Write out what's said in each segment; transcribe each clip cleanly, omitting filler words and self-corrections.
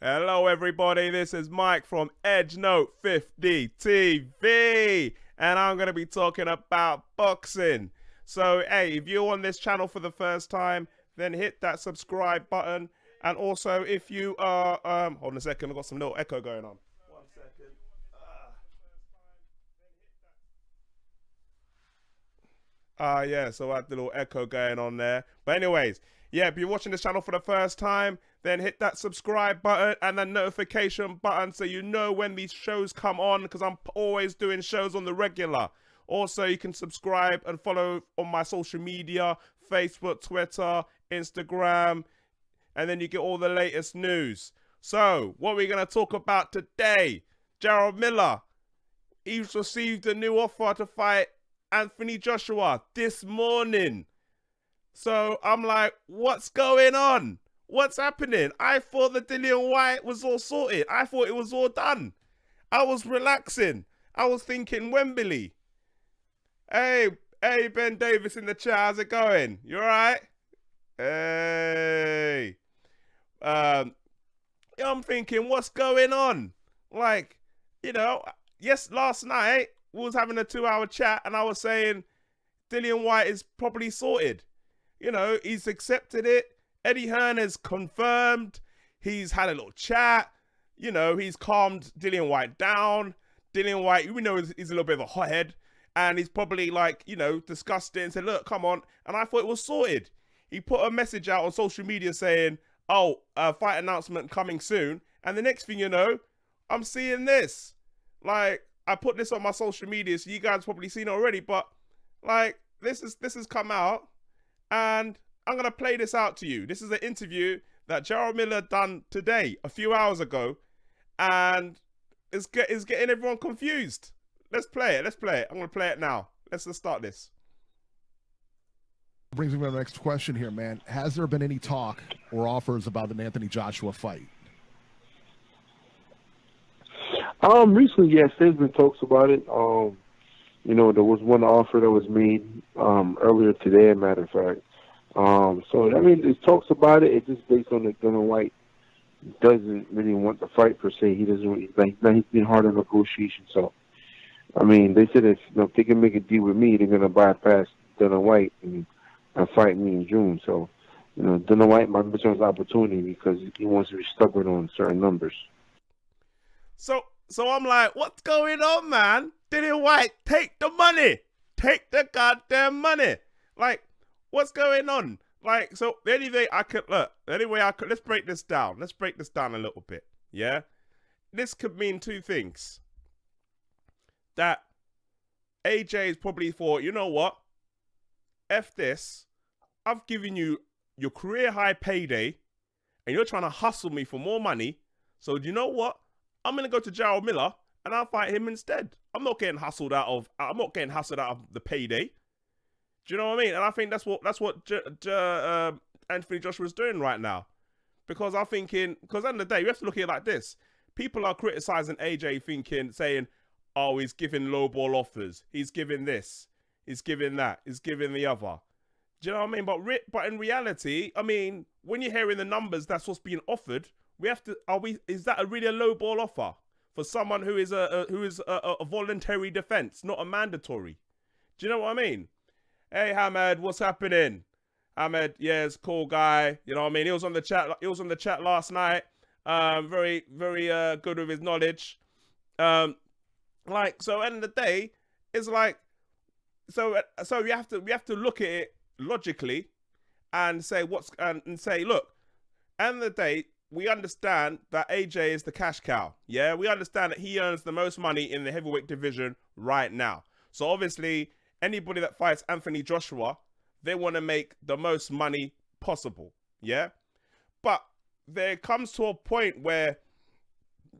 Hello, everybody. This is Mike from Edge Note 50 TV, and I'm going to be talking about boxing. So, hey, if you're on this channel for the first time, then hit that subscribe button. And also, if you are, hold on a second, I've got some little echo going on. 1 second. Yeah, so I had the little echo going on there. But anyways, yeah, if you're watching this channel for the first time, then hit that subscribe button and that notification button so you know when these shows come on, because I'm always doing shows on the regular. Also, you can subscribe and follow on my social media, Facebook, Twitter, Instagram, and then you get all the latest news. So, what we're going to talk about today, Jarrell Miller, he's received a new offer to fight Anthony Joshua this morning. So I'm like, what's going on? What's happening? I thought the Dillian Whyte was all sorted. I thought it was all done. I was relaxing. I was thinking Wembley. Hey, Ben Davis in the chat. How's it going? You all right? Hey. I'm thinking, what's going on? Like, yes, last night we was having a 2-hour chat and I was saying Dillian Whyte is probably sorted. He's accepted it. Eddie Hearn has confirmed. He's had a little chat. He's calmed Dillian Whyte down. Dillian Whyte, we know he's a little bit of a hothead. And he's probably discussed it and said, look, come on. And I thought it was sorted. He put a message out on social media saying, fight announcement coming soon. And the next thing you know, I'm seeing this. I put this on my social media, so you guys probably seen it already. But this has come out. And I'm going to play this out to you. This is an interview that Jarrell Miller done today, a few hours ago. And it's getting everyone confused. Let's play it. I'm going to play it now. Let's just start this. Brings me to the next question here, man. Has there been any talk or offers about an Anthony Joshua fight? Recently, yes, there's been talks about it. There was one offer that was made earlier today, as a matter of fact. There's talks about it. It's just based on that Dillian Whyte doesn't really want the fight per se. He doesn't really, he's been hard on negotiation. So, they said if they can make a deal with me, they're going to bypass Dillian Whyte and fight me in June. So, Dillian Whyte might miss his opportunity because he wants to be stubborn on certain numbers. So I'm like, what's going on, man? Dillian Whyte, take the money. Take the goddamn money. What's going on? So the only way I could, let's break this down. Let's break this down a little bit, yeah? This could mean two things. That AJ is probably thought, you know what? F this. I've given you your career high payday, and you're trying to hustle me for more money. So do you know what? I'm going to go to Jarrell Miller and I'll fight him instead. I'm not getting hustled out of the payday. Do you know what I mean? And I think that's what Anthony Joshua is doing right now. Because I'm thinking, because at the end of the day, you have to look at it like this. People are criticizing AJ saying, oh, he's giving lowball offers. He's giving this. He's giving that. He's giving the other. Do you know what I mean? But in reality, when you're hearing the numbers, that's what's being offered. Is that really a low ball offer for someone who is a voluntary defense, not a mandatory? Do you know what I mean? Hey, Hamed, what's happening? Hamed, yeah, it's a cool guy. You know what I mean? He was on the chat last night. Very, very good with his knowledge. So at the end of the day, it's so we have to look at it logically and say look, at the end of the day, we understand that AJ is the cash cow. Yeah, we understand that he earns the most money in the heavyweight division right now. So obviously, anybody that fights Anthony Joshua, they want to make the most money possible. Yeah, but there comes to a point where,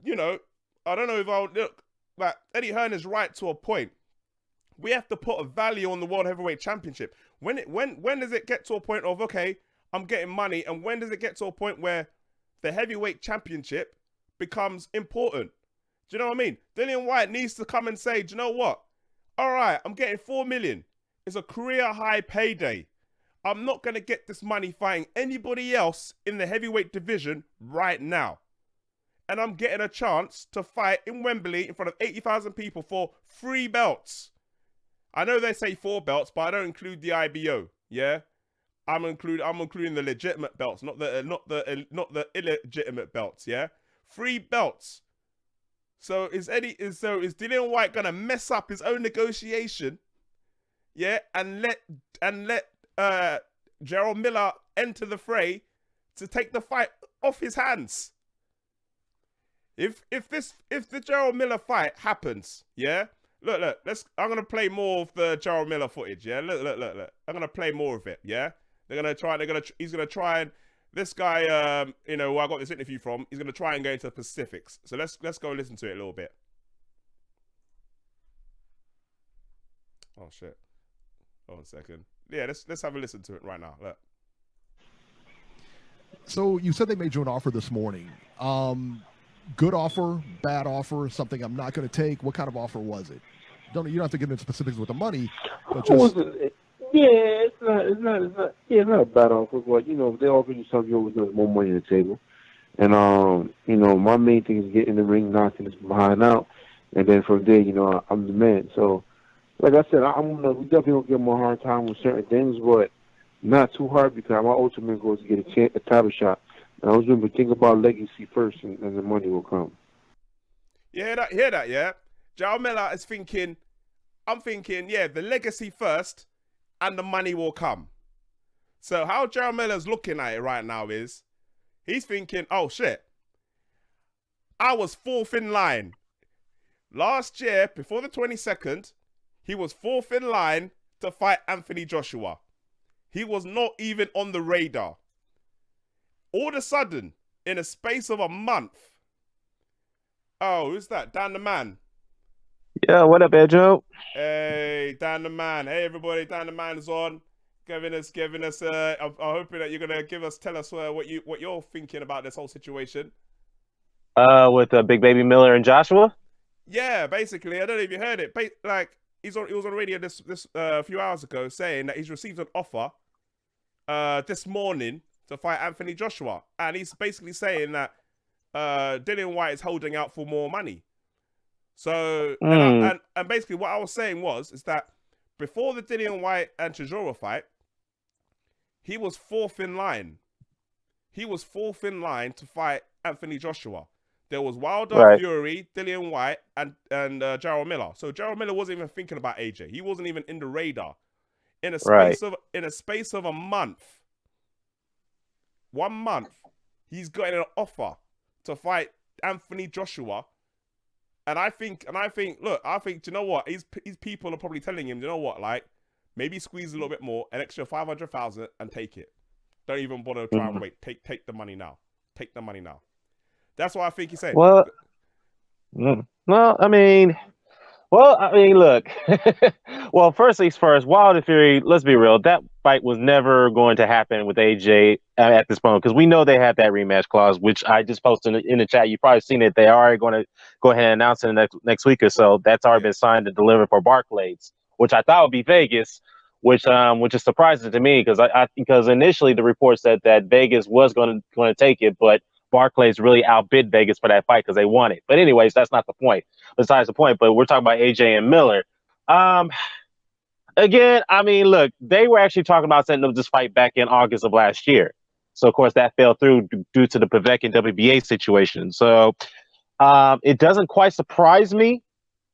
I don't know if I'll look. Eddie Hearn is right to a point. We have to put a value on the World Heavyweight Championship. When does it get to a point of, okay, I'm getting money, and when does it get to a point where the heavyweight championship becomes important? Do you know what I mean? Dillian Whyte needs to come and say, do you know what? All right, I'm getting $4 million. It's a career high payday. I'm not going to get this money fighting anybody else in the heavyweight division right now. and I'm getting a chance to fight in Wembley in front of 80,000 people for 3 belts. I know they say 4 belts, but I don't include the IBO. Yeah, I'm including the legitimate belts, not the illegitimate belts. Yeah, 3 belts. So is Dillian White gonna mess up his own negotiation? Yeah, and let Jarrell Miller enter the fray to take the fight off his hands. If the Jarrell Miller fight happens, yeah, look, I'm gonna play more of the Jarrell Miller footage, yeah. Look. I'm gonna play more of it, yeah. He's gonna try and this guy, who I got this interview from, he's gonna try and go into the specifics. So let's go and listen to it a little bit. Oh shit. Hold on a second. Yeah, let's have a listen to it right now. Look. So you said they made you an offer this morning. Good offer, bad offer, something I'm not going to take. What kind of offer was it? You don't have to get into specifics with the money, but just it's not a bad offer, but if they offer you something, you always know there's more money on the table. And my main thing is getting in the ring, knocking this behind out, and then from there, I'm the man. So, like I said, we definitely gonna give them a hard time with certain things, but not too hard because my ultimate goal is to get a title shot. And I was going to think about legacy first, and the money will come. Yeah, hear that, yeah? Jarrell Miller is thinking, I'm thinking, yeah, the legacy first, and the money will come. So how Jarrell Miller's looking at it right now is, he's thinking, oh shit, I was 4th in line. Last year, before the 22nd, he was 4th in line to fight Anthony Joshua. He was not even on the radar. All of a sudden, in a space of a month. Oh, who's that? Dan the Man. Yeah, what up, Joe? Hey, Dan the Man. Hey, everybody. Dan the Man is on, giving us. I'm hoping that you're gonna tell us what you're thinking about this whole situation. With Big Baby Miller and Joshua. Yeah, basically, I don't know if you heard it. He was on radio this a few hours ago saying that he's received an offer, this morning, to fight Anthony Joshua, and he's basically saying that Dillian White is holding out for more money. So and basically what I was saying is that before the Dillian White and Chisora fight, he was 4th in line. He was 4th in line to fight Anthony Joshua. There was Wilder, Fury, Dillian White, and Jarrell Miller. So Jarrell Miller wasn't even thinking about AJ. He wasn't even in the radar. In a space of a month. 1 month, he's gotten an offer to fight Anthony Joshua, and I think, look, do you know what? His people are probably telling him, you know what, like, maybe squeeze a little bit more, an extra 500,000, and take it. Don't even bother to try and wait. Take the money now. Take the money now. That's what I think he's saying. Well, I mean, look. Well, first things first, Wilder Fury, let's be real, that fight was never going to happen with AJ at this point, because we know they have that rematch clause, which I just posted in the chat. You've probably seen it. They are going to go ahead and announce it in the next week or so. That's already been signed and delivered for Barclays, which I thought would be Vegas, which is surprising to me, because initially the report said that Vegas was going to take it, but Barclays really outbid Vegas for that fight because they won it. But anyways, that's not the point. Besides the point, but we're talking about AJ and Miller. Again, I mean, look, they were actually talking about setting up this fight back in August of last year. So, of course, that fell through due to the Pavek and WBA situation. So it doesn't quite surprise me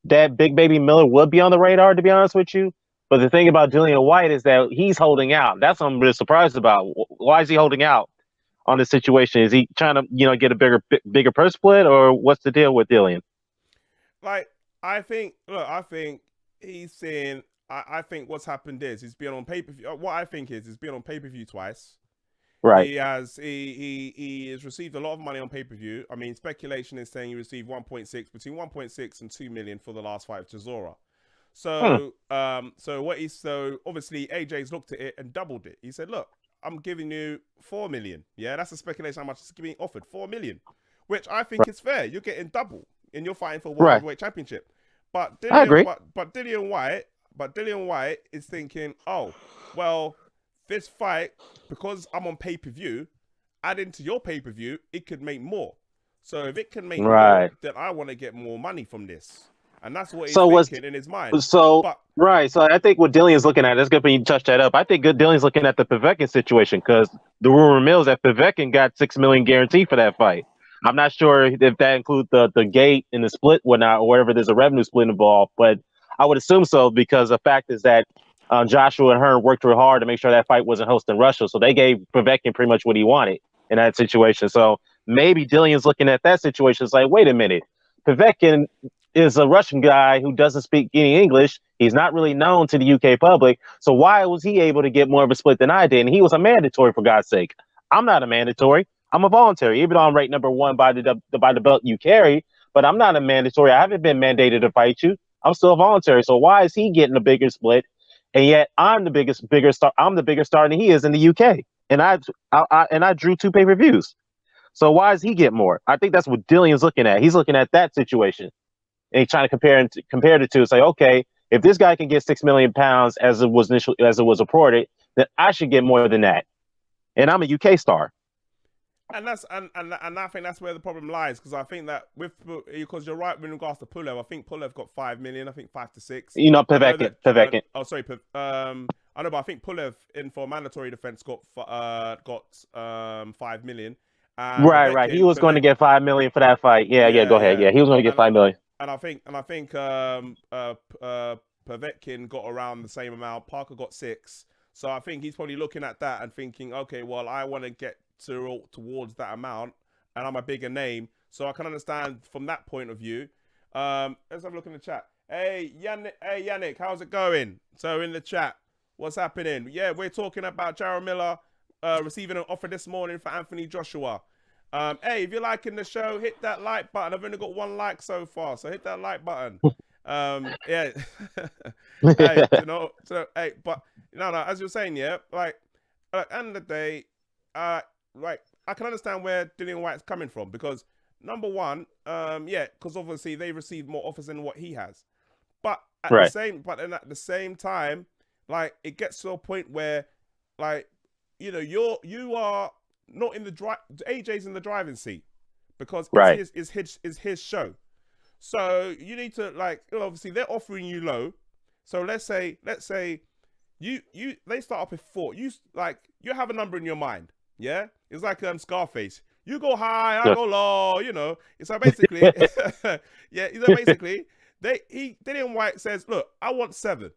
that Big Baby Miller would be on the radar, to be honest with you. But the thing about Dillian White is that he's holding out. That's what I'm really surprised about. Why is he holding out on this situation? Is he trying to, get a bigger purse split, or what's the deal with Dillian? Like, I think he's saying, I think what's happened is he's been on pay-per-view. What I think is he's been on pay-per-view twice. Right. He has received a lot of money on pay-per-view. I mean, speculation is saying he received between 1.6 and 2 million for the last fight of Chisora. So so obviously AJ's looked at it and doubled it. He said, look, I'm giving you 4 million. Yeah, that's a speculation how much is being offered. 4 million, which I think is fair. You're getting double and you're fighting for World Heavyweight Championship. But Dillian, I agree. But Dillian White is thinking, oh, well, this fight, because I'm on pay-per-view, add into your pay-per-view, it could make more. So if it can make Right. more, then I want to get more money from this. And that's what he's So what's thinking in his mind. so But right? So I think what Dillion's looking at. That's good when you touch that up. I think good Dillion's looking at the Povetkin situation because the rumor mills that Povetkin got $6 million guaranteed for that fight. I'm not sure if that includes the gate and the split, whatnot, or whatever. There's a revenue split involved, but I would assume so because the fact is that Joshua and Hearn worked real hard to make sure that fight wasn't hosted in Russia. So they gave Povetkin pretty much what he wanted in that situation. So maybe Dillion's looking at that situation. It's like, wait a minute, Povetkin is a Russian guy who doesn't speak any English. He's not really known to the UK public. So why was he able to get more of a split than I did? And he was a mandatory, for God's sake. I'm not a mandatory. I'm a voluntary. Even though I'm ranked #1 by the belt you carry, but I'm not a mandatory. I haven't been mandated to fight you. I'm still voluntary. So why is he getting a bigger split? And yet I'm the bigger star. I'm the bigger star than he is in the UK. And I drew 2 pay-per-views. So why does he get more? I think that's what Dillion's looking at. He's looking at that situation. And he's trying to compare the two. Say, okay, if this guy can get £6 million as it was reported, then I should get more than that. And I'm a UK star. And that's and I think that's where the problem lies, because I think that because you're right in regards to Pulev. I think Pulev got 5 million. I think 5 to 6. You know, Povetkin. I know, but I think Pulev in for mandatory defense got 5 million. Right. He was going to get 5 million for that fight. Yeah. Go ahead. Yeah, he was going to get 5 million. And I think Povetkin got around the same amount. Parker got 6. So I think he's probably looking at that and thinking, okay, well, I want to get towards that amount, and I'm a bigger name, so I can understand from that point of view. Let's have a look in the chat. Hey Yannick, how's it going? So in the chat, what's happening? Yeah, we're talking about Jarrell Miller receiving an offer this morning for Anthony Joshua. Hey, if you're liking the show, hit that like button. I've only got 1 like so far, so hit that like button. Yeah. Hey, but no, as you're saying, yeah, like at the end of the day, like I can understand where Dillian Whyte's coming from, because number one, because obviously they received more offers than what he has, but at the same time, like it gets to a point where, like, you know, you are not in the AJ's in the driving seat, because it's his show. So you need to, like, obviously they're offering you low. So let's say they start up at 4. You have a number in your mind. Yeah, it's like Scarface. You go high, I go low. You know, it's like basically, yeah. So basically, Dillian Whyte says, "Look, I want 7."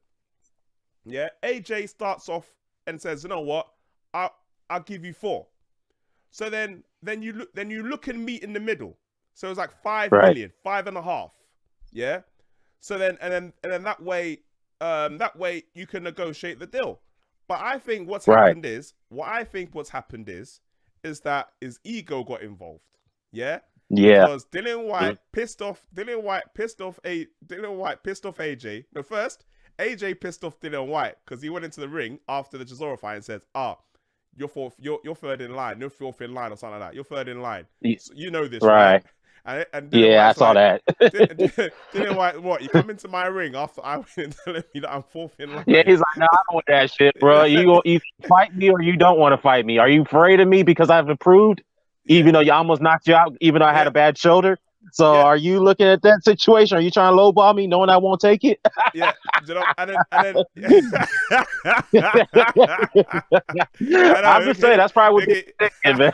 Yeah, AJ starts off and says, "You know what? I'll give you 4." So then you look and meet in the middle. So it's like 5 million, 5.5. Yeah. So then that way you can negotiate the deal. But I think what's happened is that his ego got involved. Yeah. Yeah. Because Dillian Whyte pissed off AJ. No, first AJ pissed off Dillian Whyte because he went into the ring after the Chisora fight and says, you're third in line, you're 4th in line or something like that. You're 3rd in line. So you know this, right? And yeah, I saw that. Dillian Whyte, what? You come into my ring after I went and telling me that I'm 4th in line. Yeah, he's like, no, I don't want that shit, bro. You fight me or you don't want to fight me. Are you afraid of me because I've improved? Even though you almost knocked you out, even though I had a bad shoulder. So are you looking at that situation? Are you trying to lowball me knowing I won't take it? Yeah. You know, and then I'm just saying, that's probably what you're thinking, man.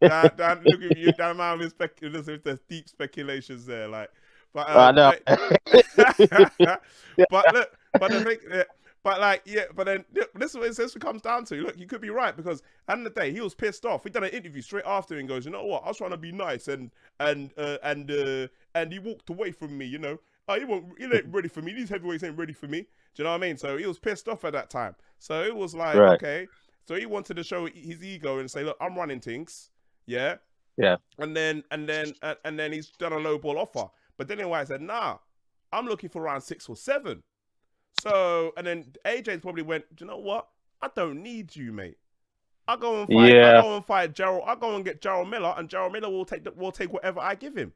Look at you, that amount of there's deep speculations there, like. But I know. But then this is what it comes down to. Look, you could be right, because at the end of the day, he was pissed off. He done an interview straight after and goes, you know what? I was trying to be nice and he walked away from me. You know, he ain't ready for me. These heavyweights ain't ready for me. Do you know what I mean? So he was pissed off at that time. So it was like, okay. So he wanted to show his ego and say, look, I'm running things. Yeah. Yeah. And then he's done a low ball offer. But then anyway, I said, nah, I'm looking for around 6 or 7. So, and then AJ probably went, do you know what? I don't need you, mate. I'll go and fight Jarrell. I'll go and get Jarrell Miller, and Jarrell Miller will take whatever I give him.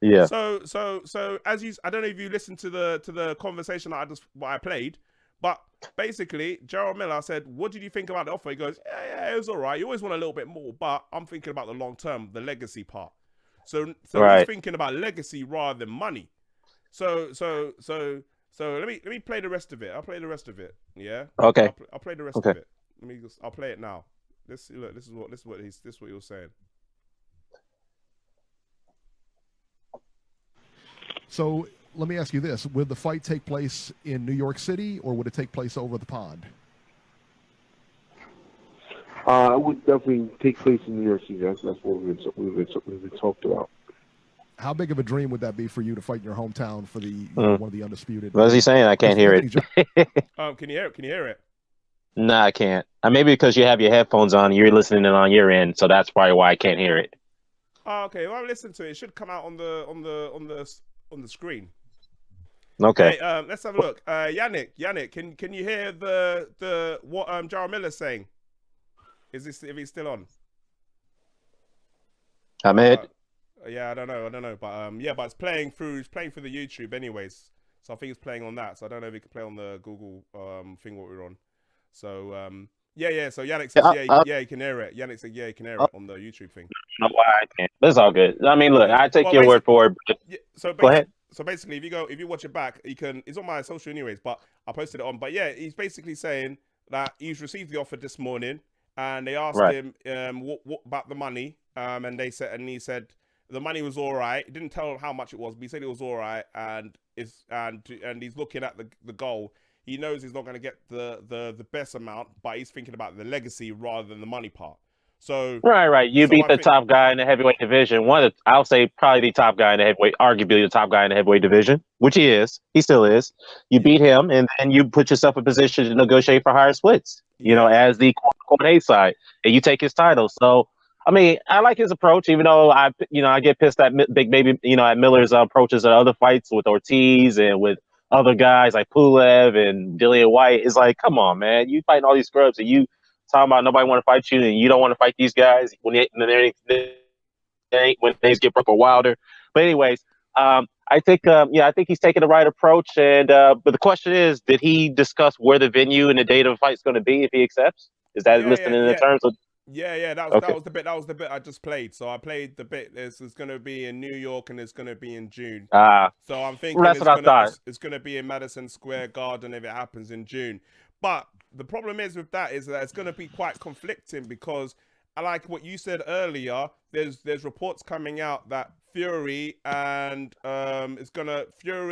Yeah. So as I don't know if you listened to the conversation that I played, but basically Jarrell Miller said, what did you think about the offer? He goes, yeah, it was all right. You always want a little bit more, but I'm thinking about the long term, the legacy part. So Right. he's thinking about legacy rather than money. So let me play the rest of it. I'll play the rest of it. Yeah. Okay. I'll play the rest Okay. of it. I'll play it now. This is what he was saying. So let me ask you this: would the fight take place in New York City, or would it take place over the pond? It would definitely take place in New York City. That's what we've been talked about. How big of a dream would that be for you to fight in your hometown for the one of the undisputed? What is he saying? I can't hear it. Can you hear it? Can you hear it? No, I can't. Maybe because you have your headphones on, you're listening on your end, so that's probably why I can't hear it. Oh, okay. Well, listen to it. It should come out on the screen. Okay. Hey, let's have a look. Yannick, can you hear the what Jarrell Miller's saying? If he's still on? Ahmed. Yeah, I don't know, but yeah, but it's playing through the YouTube anyways. So I think it's playing on that. So I don't know if it can play on the Google thing what we're on. So yeah. So Yannick says yeah, he can hear it. Yannick said yeah, he can hear it on the YouTube thing. I don't know why I can't. That's all good. I mean, look, I take your word for it. Yeah, so go ahead. So basically, if you watch it back, it's on my social anyways. But I posted it on. But yeah, he's basically saying that he's received the offer this morning, and they asked him what about the money, and he said the money was all right. He didn't tell him how much it was, but he said it was all right, and he's looking at the goal. He knows he's not going to get the best amount, but he's thinking about the legacy rather than the money part. So right. You beat the top guy in the heavyweight division. I'll say probably the top guy in the heavyweight, arguably the top guy in the heavyweight division, which he is. He still is. You beat him, and then you put yourself in a position to negotiate for higher splits. You know, as the quote A side, and you take his title. So, I mean, I like his approach, even though I get pissed at Big Baby, at Miller's approaches at other fights with Ortiz and with other guys like Pulev and Dillian White. It's like, come on, man, you fighting all these scrubs and you talking about nobody want to fight you and you don't want to fight these guys when things get broke or wilder. But anyways, I think he's taking the right approach. And but the question is, did he discuss where the venue and the date of the fight is going to be if he accepts? Is that listed in the terms of? Yeah, that was the bit I just played. So I played the bit. It's going to be in New York and it's going to be in June. So I'm thinking that's what I thought. It's going to be in Madison Square Garden if it happens in June. But the problem is with that is that it's going to be quite conflicting because I like what you said earlier. There's reports coming out that Fury and Fury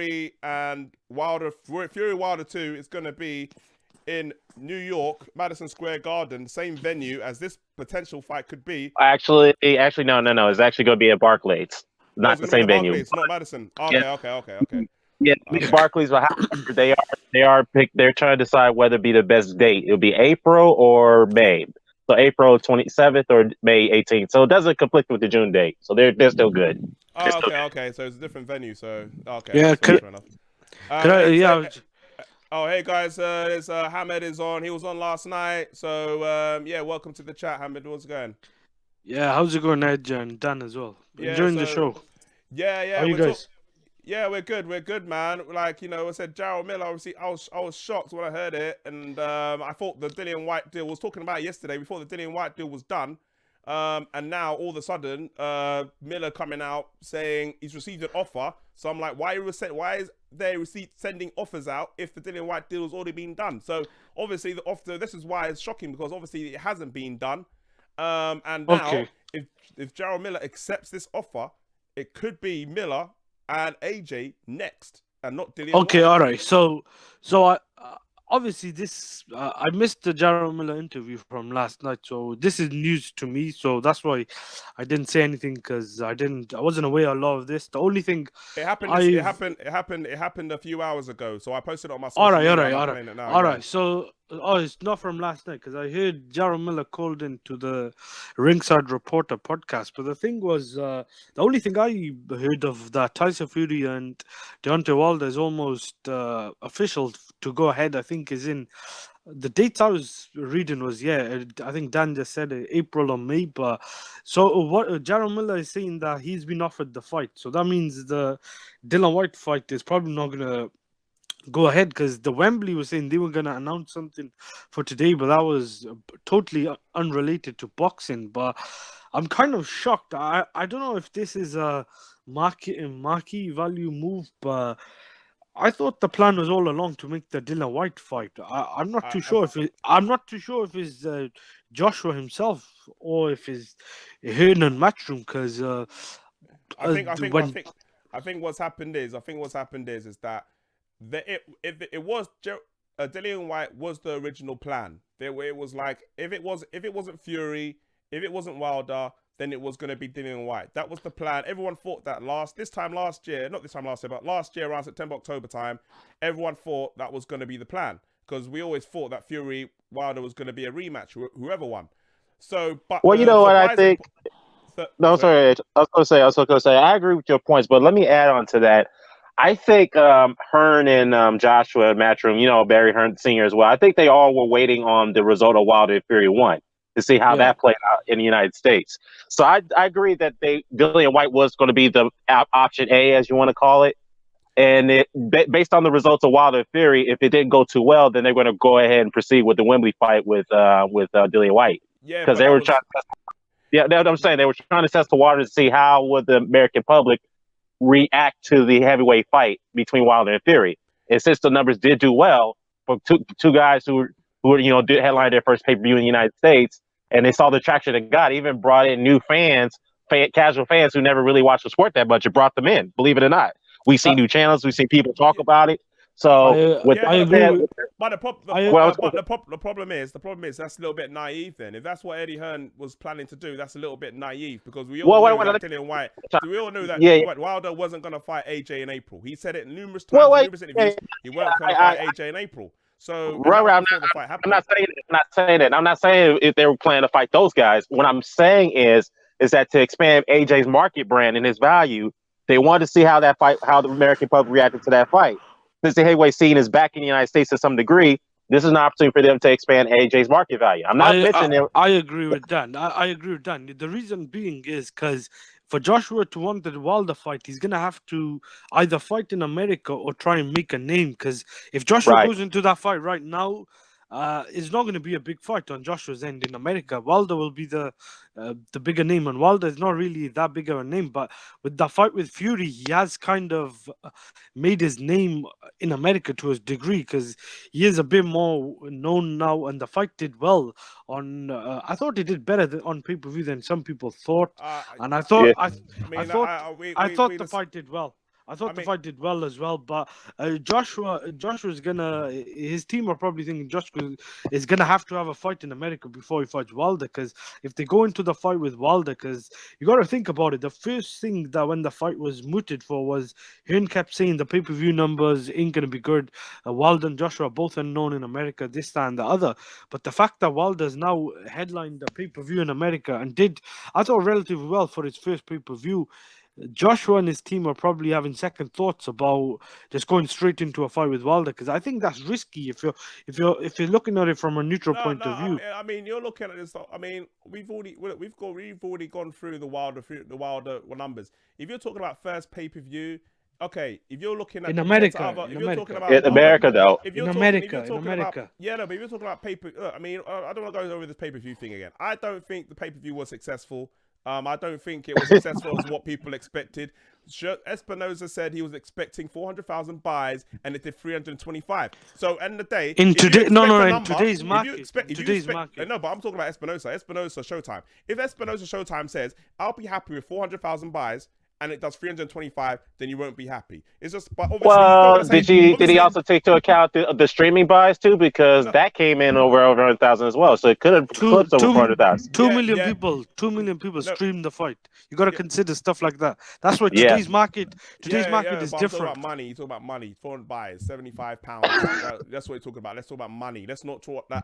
Wilder 2 is going to be in New York, Madison Square Garden, same venue as this potential fight could be. Actually, no. It's actually going to be at Barclays, not the same venue. It's not Madison. Okay. Yeah, Barclays will have. They're trying to decide whether it be the best date. It'll be April or May. So April 27th or May 18th. So it doesn't conflict with the June date. So they're still good. Okay. So it's a different venue. So okay. Yeah. Fair enough. Yeah. Hey guys, Hamed is on. He was on last night. So welcome to the chat, Hamed. What's going? Yeah, how's it going, Edge and Dan as well? Enjoying the show. Yeah. How are you guys? We're good, man. Like, I said Jarrell Miller, obviously I was shocked when I heard it, and I thought the Dillian White deal was talking about it yesterday before the Dillian White deal was done. And now all of a sudden, Miller coming out saying he's received an offer. So I'm like, why is they sending offers out if the Dillian White deal has already been done? So obviously this is why it's shocking, because obviously it hasn't been done. And now if Jarrell Miller accepts this offer, it could be Miller and AJ next, and not Dillian White. All right. So I obviously this I missed the Jarrell Miller interview from last night, so this is news to me. So that's why I didn't say anything, because I wasn't aware of a lot of this. The only thing it happened a few hours ago. So I posted it on my social media. All right. So it's not from last night, because I heard Jarrell Miller called into the Ringside Reporter podcast. But the thing was, the only thing I heard of that Tyson Fury and Deontay Wilder is almost official to go ahead. I think is in the dates I was reading was I think Dan just said April or May. But so what Jarrell Miller is saying that he's been offered the fight, so that means the Dillian White fight is probably not gonna go ahead, because the Wembley was saying they were going to announce something for today, but that was totally unrelated to boxing. But I'm kind of shocked. I don't know if this is a marquee value move, but I thought the plan was all along to make the Dillian White fight. I'm not too sure if I'm not too sure if it's Joshua himself or if it's Hernan Matchroom because I think what's happened is that it was Dillian White was the original plan. It was like if it wasn't Fury, if it wasn't Wilder, then it was going to be Dillian White. That was the plan. Everyone thought that last year, but last year around September, October time, everyone thought that was going to be the plan because we always thought that Fury Wilder was going to be a rematch, whoever won. So, but well, you know what I think. No, sorry. I was going to say, I agree with your points, but let me add on to that. I think Hearn and Joshua Matchroom, Barry Hearn Sr. as well. I think they all were waiting on the result of Wilder and Fury 1 to see how that played out in the United States. So I agree that Dillian White was going to be the option A, as you want to call it. And based on the results of Wilder and Fury, if it didn't go too well, then they're going to go ahead and proceed with the Wembley fight with Dillian White. Yeah, because they were trying. Yeah, that's what I'm saying. They were trying to test the water to see how would the American public react to the heavyweight fight between Wilder and Fury. And since the numbers did do well for two guys who did headline their first pay-per-view in the United States, and they saw the traction it got, even brought in new fans, casual fans who never really watched the sport that much. It brought them in, believe it or not. We see new channels, we see people talk about it. So the problem is that's a little bit naive. Then, if that's what Eddie Hearn was planning to do, that's a little bit naive because we all knew that Dillian White. We all knew that Wilder wasn't going to fight AJ in April. He said it numerous times, numerous interviews. He wasn't going to fight AJ in April. So I'm not saying that. I'm not saying if they were planning to fight those guys. What I'm saying is that to expand AJ's market brand and his value, they wanted to see how the American public reacted to that fight. Since the heavyweight scene is back in the United States to some degree, this is an opportunity for them to expand AJ's market value. I'm not mentioning. I agree with Dan. I agree with Dan. The reason being is because for Joshua to want the Wilder fight, he's gonna have to either fight in America or try and make a name. Because if Joshua goes into that fight right now, it's not going to be a big fight on Joshua's end in America. Wilder will be the bigger name, and Wilder is not really that big of a name. But with the fight with Fury, he has kind of made his name in America to a degree because he is a bit more known now, and the fight did well on. I thought he did better on pay-per-view than some people thought, and I thought the fight did well. I thought the fight did well as well, but Joshua's gonna. His team are probably thinking Joshua is gonna have to have a fight in America before he fights Wilder. Because if they go into the fight with Wilder, because you got to think about it, the first thing that when the fight was mooted for was Hearn kept saying the pay-per-view numbers ain't gonna be good. Wilder and Joshua are both unknown in America, this, that, and the other. But the fact that Wilder's now headlined the pay-per-view in America and did, I thought, relatively well for his first pay-per-view. Joshua and his team are probably having second thoughts about just going straight into a fight with Wilder because I think that's risky if you're looking at it from a neutral point of view. I mean, you're looking at this. I mean, we've already gone through the Wilder numbers. If you're talking about first pay-per-view, okay. If you're looking at in America, but if you're talking about pay-per-view, I mean, I don't want to go over this pay-per-view thing again. I don't think the pay-per-view was successful. I don't think it was successful as what people expected. Espinosa said he was expecting 400,000 buys, and it did 325. So, end of the day, in today's market. No, but I'm talking about Espinosa Showtime. If Espinosa Showtime says, "I'll be happy with 400,000 buys," and it does 325, then you won't be happy. It's just, but obviously, did he also take into account the streaming buys too? Because that came in over 100,000 as well, so it could have clipped over 400,000. 2 million people streamed the fight. You got to consider stuff like that. That's what today's market. Today's market is different. You talk about money. 400 buys, £75. That's what you're talking about. Let's talk about money. Let's not talk that.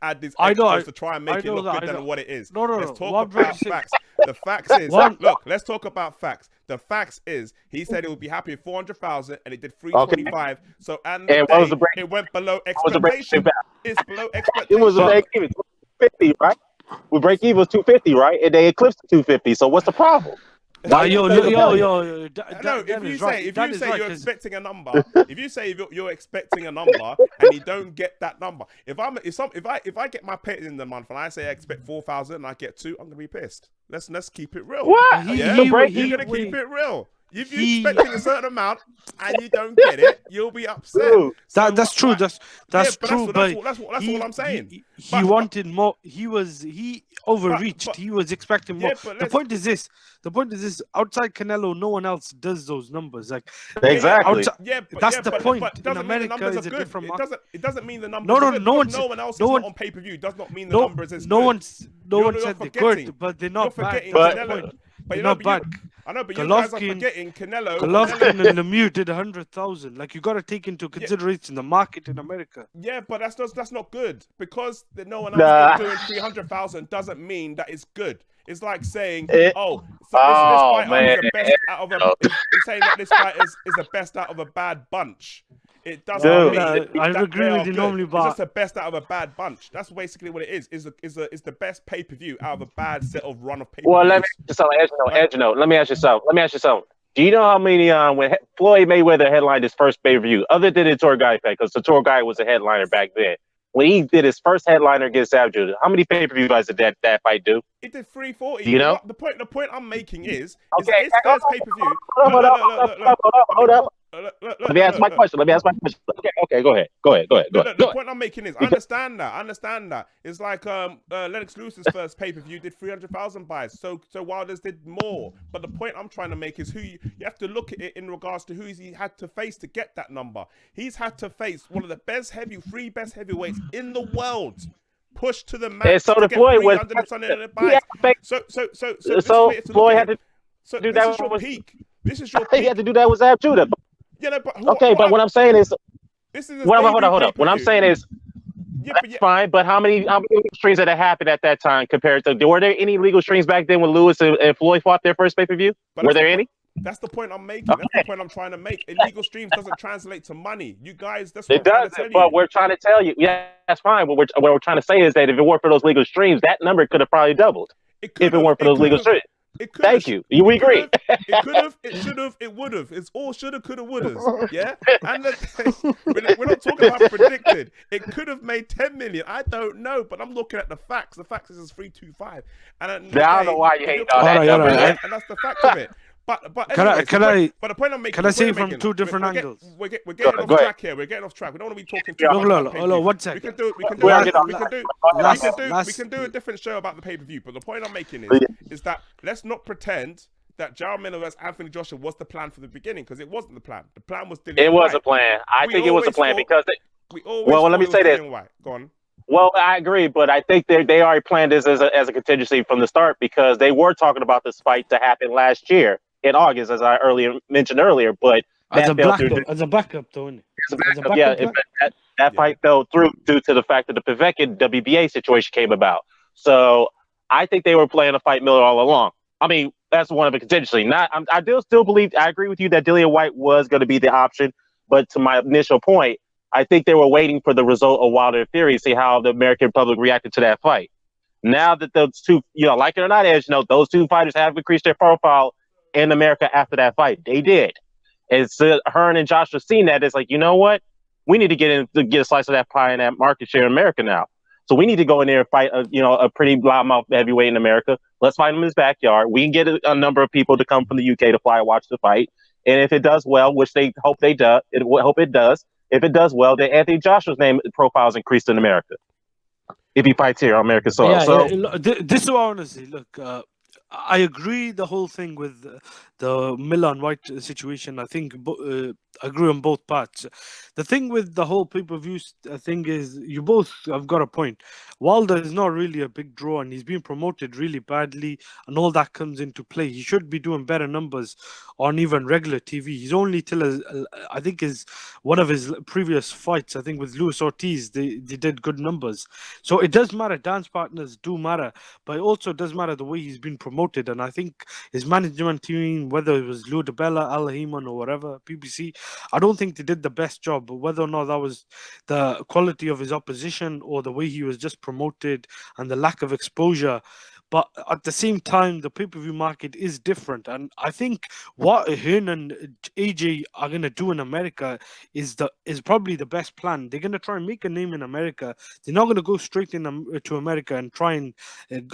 Add this extras to try and make it look good than what it is. Let's talk about facts. The facts is look. Let's talk about facts. The facts is he said he would be happy with 400,000 and it did 325. Okay. So it went below expectation. It's below expectation. It was a break even 250, right? We break even was 250, right? And they eclipsed 250. So what's the problem? If you say you're expecting a number, if you say you're expecting a number and you don't get that number, if I get my pay in the month and I say I expect 4,000 and I get 2, I'm gonna be pissed. Let's keep it real. What? Yeah, You're you're gonna keep it real. If you're expecting a certain amount and you don't get it, you'll be upset. Dude, So That's true. That's true. That's But all I'm saying. He wanted more. He overreached. but- he was expecting more. Yeah, but The point is this. Outside Canelo, no one else does those numbers. Like Exactly. That's the point. But In doesn't mean the America, numbers it's are a good. different market. It doesn't mean the numbers No, are good. no Because one's- no one else no is one- not on pay-per-view does not mean the No, numbers is no good. one said You're they're forgetting. good, but they're not You're bad. forgetting That's the Canelo. point. But They're not bad. I know, but you guys are Golovkin- forgetting Canelo. Golovkin and Lemieux did 100,000. Like, you got to take into consideration the market in America. Yeah, but that's not good because no one Nah. else is doing 300,000 doesn't mean that it's good. It's like saying, It- this Oh, fighter man. is the best out of a. It's saying that this fighter is the best out of a bad bunch. It doesn't Dude. mean I that agree they with are you good. normally, It's but just the best out of a bad bunch. That's basically what it is. Is the best pay-per-view out of a bad set of run of pay-per-views. Well, let me ask you something, Edgino. Let me ask you something. Do you know how many when Floyd Mayweather headlined his first pay-per-view, other than the Tour Guy fight, because the Tour Guy was a headliner back then? When he did his first headliner against Abdul, how many pay-per-view fights did that fight do? It did 340. Do you know? The point I'm making is Okay, his first pay-per-view. Hold up. Let me ask my question. Okay, go ahead. The point I'm making is, I understand that. It's like Lennox Lewis's first pay-per-view did 300,000 buys. So Wilder's did more. But the point I'm trying to make is you have to look at it in regards to who he had to face to get that number. He's had to face one of the three best heavyweights in the world. Push to the max. And so to the get Floyd was. 300 and something in the buys. So Floyd had to do this that. is your peak. This is your He peak. had to do that with Abdul. Yeah, no, but What I'm saying is, this is hold up. What I'm saying is, that's fine. But how many legal streams that happened at that time compared to? Were there any legal streams back then when Lewis and Floyd fought their first pay-per-view? Were there any? That's the point I'm making. That's the point I'm trying to make. Illegal streams doesn't translate to money. You guys, that's what It I'm trying to does, tell you. but we're trying to tell you. Yeah, that's fine. What we're trying to say is that if it weren't for those legal streams, that number could have probably doubled. If it weren't for those legal streams. Thank you. We agree. It could have, it should have, it would have. It's all shoulda, coulda, wouldas. Yeah? And we're not talking about predicted. It could have made 10 million. I don't know, but I'm looking at the facts. The facts is 325. And I don't know why you hate all that. And that's the fact of it. But Can I the point I'm making. Can I say from two different angles? We're getting off track here. We're getting off track. We don't want to be talking too much about Hold on, 1 second. We can do a different show about the pay-per-view. But the point I'm making is that let's not pretend that Jarrell Miller as Anthony Joshua was the plan from the beginning, because it wasn't the plan. The plan was Dillian It was White. a plan. I think it was a plan because let me say this. Go on. Well, I agree, but I think they already planned this as a contingency from the start, because they were talking about this fight to happen last year in August, as I mentioned earlier. But as a backup, though. That fight fell through due to the fact that the Povetkin WBA situation came about. So I think they were planning to fight Miller all along. I mean, that's one of the contingency. I do still believe. I agree with you that Dillian White was going to be the option, but to my initial point, I think they were waiting for the result of Wilder Fury to see how the American public reacted to that fight. Now that those two, like it or not, Edge, those two fighters have increased their profile in America after that fight. They did. And so Hearn and Joshua seen that. It's like, you know what? We need to get a slice of that pie and that market share in America now. So we need to go in there and fight a pretty loudmouth heavyweight in America. Let's fight him in his backyard. We can get a number of people to come from the UK to fly and watch the fight. And if it does well, which they hope it does, if it does well, then Anthony Joshua's name profile is increased in America if he fights here on American soil. This is what I want to say. Look, I agree the whole thing with the Miller and White situation. I think I agree on both parts. The thing with the whole pay-per-view thing is you both have got a point. Wilder is not really a big draw, and he's being promoted really badly, and all that comes into play. He should be doing better numbers on even regular TV. He's only I think one of his previous fights, I think with Luis Ortiz, they did good numbers. So it does matter. Dance partners do matter, but it also does matter the way he's been promoted. And I think his management team, whether it was Lou DiBella, Al Heyman, or whatever, PBC, I don't think they did the best job. But whether or not that was the quality of his opposition or the way he was just promoted and the lack of exposure, But at the same time, the pay-per-view market is different, and I think what Hearn and AJ are gonna do in America is probably the best plan. They're gonna try and make a name in America. They're not gonna go straight to America and try and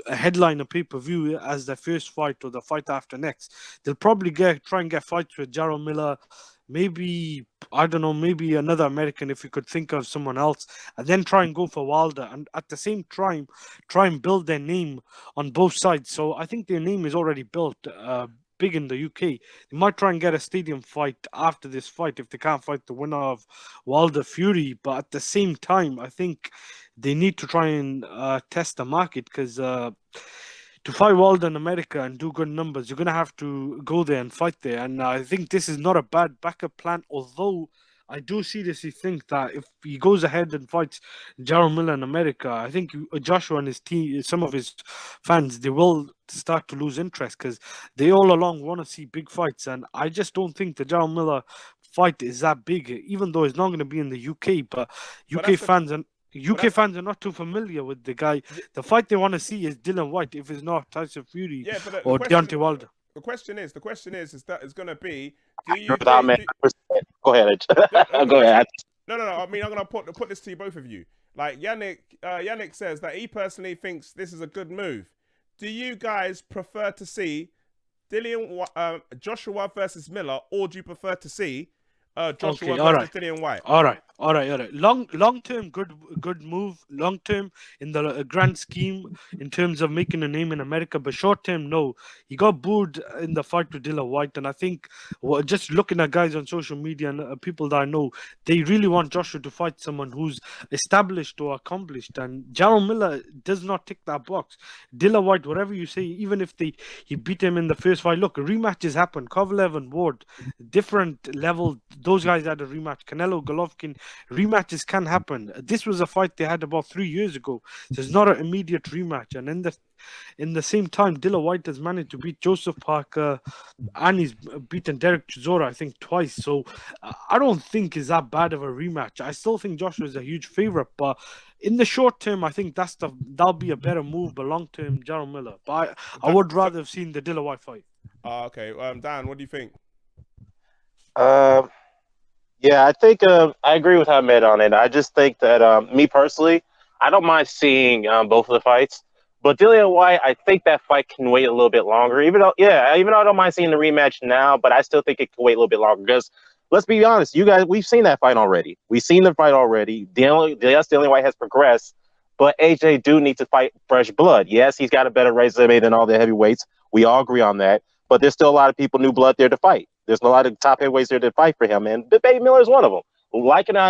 headline a pay-per-view as their first fight or the fight after next. They'll probably try and get fights with Jarrell Miller, maybe, I don't know, maybe another American if you could think of someone else, and then try and go for Wilder, and at the same time try and build their name on both sides. So I think their name is already built big in the UK. They might try and get a stadium fight after this fight if they can't fight the winner of Wilder Fury, but at the same time I think they need to try and test the market, because to fight Wilder in America and do good numbers, you're going to have to go there and fight there. And I think this is not a bad backup plan, although I do seriously think that if he goes ahead and fights Jarrell Miller in America, I think Joshua and his team, some of his fans, they will start to lose interest, because they all along want to see big fights. And I just don't think the Jarrell Miller fight is that big, even though it's not going to be in the UK. But UK fans and fans are not too familiar with the guy. The fight they want to see is Dillian White, if it's not Tyson Fury or Deontay Wilder. The question is that it's going to be, do you... Go ahead. Go ahead. No. I mean, I'm going to put this to you, both of you. Like, Yannick says that he personally thinks this is a good move. Do you guys prefer to see Joshua versus Miller, or do you prefer to see Joshua versus Dillian White? All right. Long term, good move. Long term in the grand scheme in terms of making a name in America, but short term, no. He got booed in the fight with Dillian White, and I think just looking at guys on social media and people that I know, they really want Joshua to fight someone who's established or accomplished, and Jarrell Miller does not tick that box. Dillian White, whatever you say, even if he beat him in the first fight, look, rematches happen. Kovalev and Ward, different level. Those guys had a rematch. Canelo, Golovkin, rematches can happen. This was a fight they had about 3 years ago. So it's not an immediate rematch. And in the same time, Dillian White has managed to beat Joseph Parker, and he's beaten Derek Chisora, I think, twice. So I don't think it's that bad of a rematch. I still think Joshua is a huge favorite, but in the short term, I think that'll be a better move. But long term, Jarrell Miller. But I would rather have seen the Dillian White fight. Okay, Dan, what do you think? Yeah, I think I agree with Ahmed on it. I just think that me personally, I don't mind seeing both of the fights. But Dillian White, I think that fight can wait a little bit longer. Even though I don't mind seeing the rematch now, but I still think it can wait a little bit longer. Because let's be honest, you guys, we've seen that fight already. We've seen the fight already. Dillian White has progressed, but AJ do need to fight fresh blood. Yes, he's got a better resume than all the heavyweights. We all agree on that. But there's still a lot of people, new blood there to fight. There's a lot of top heavyweights there to fight for him, and Big Baby Miller is one of them.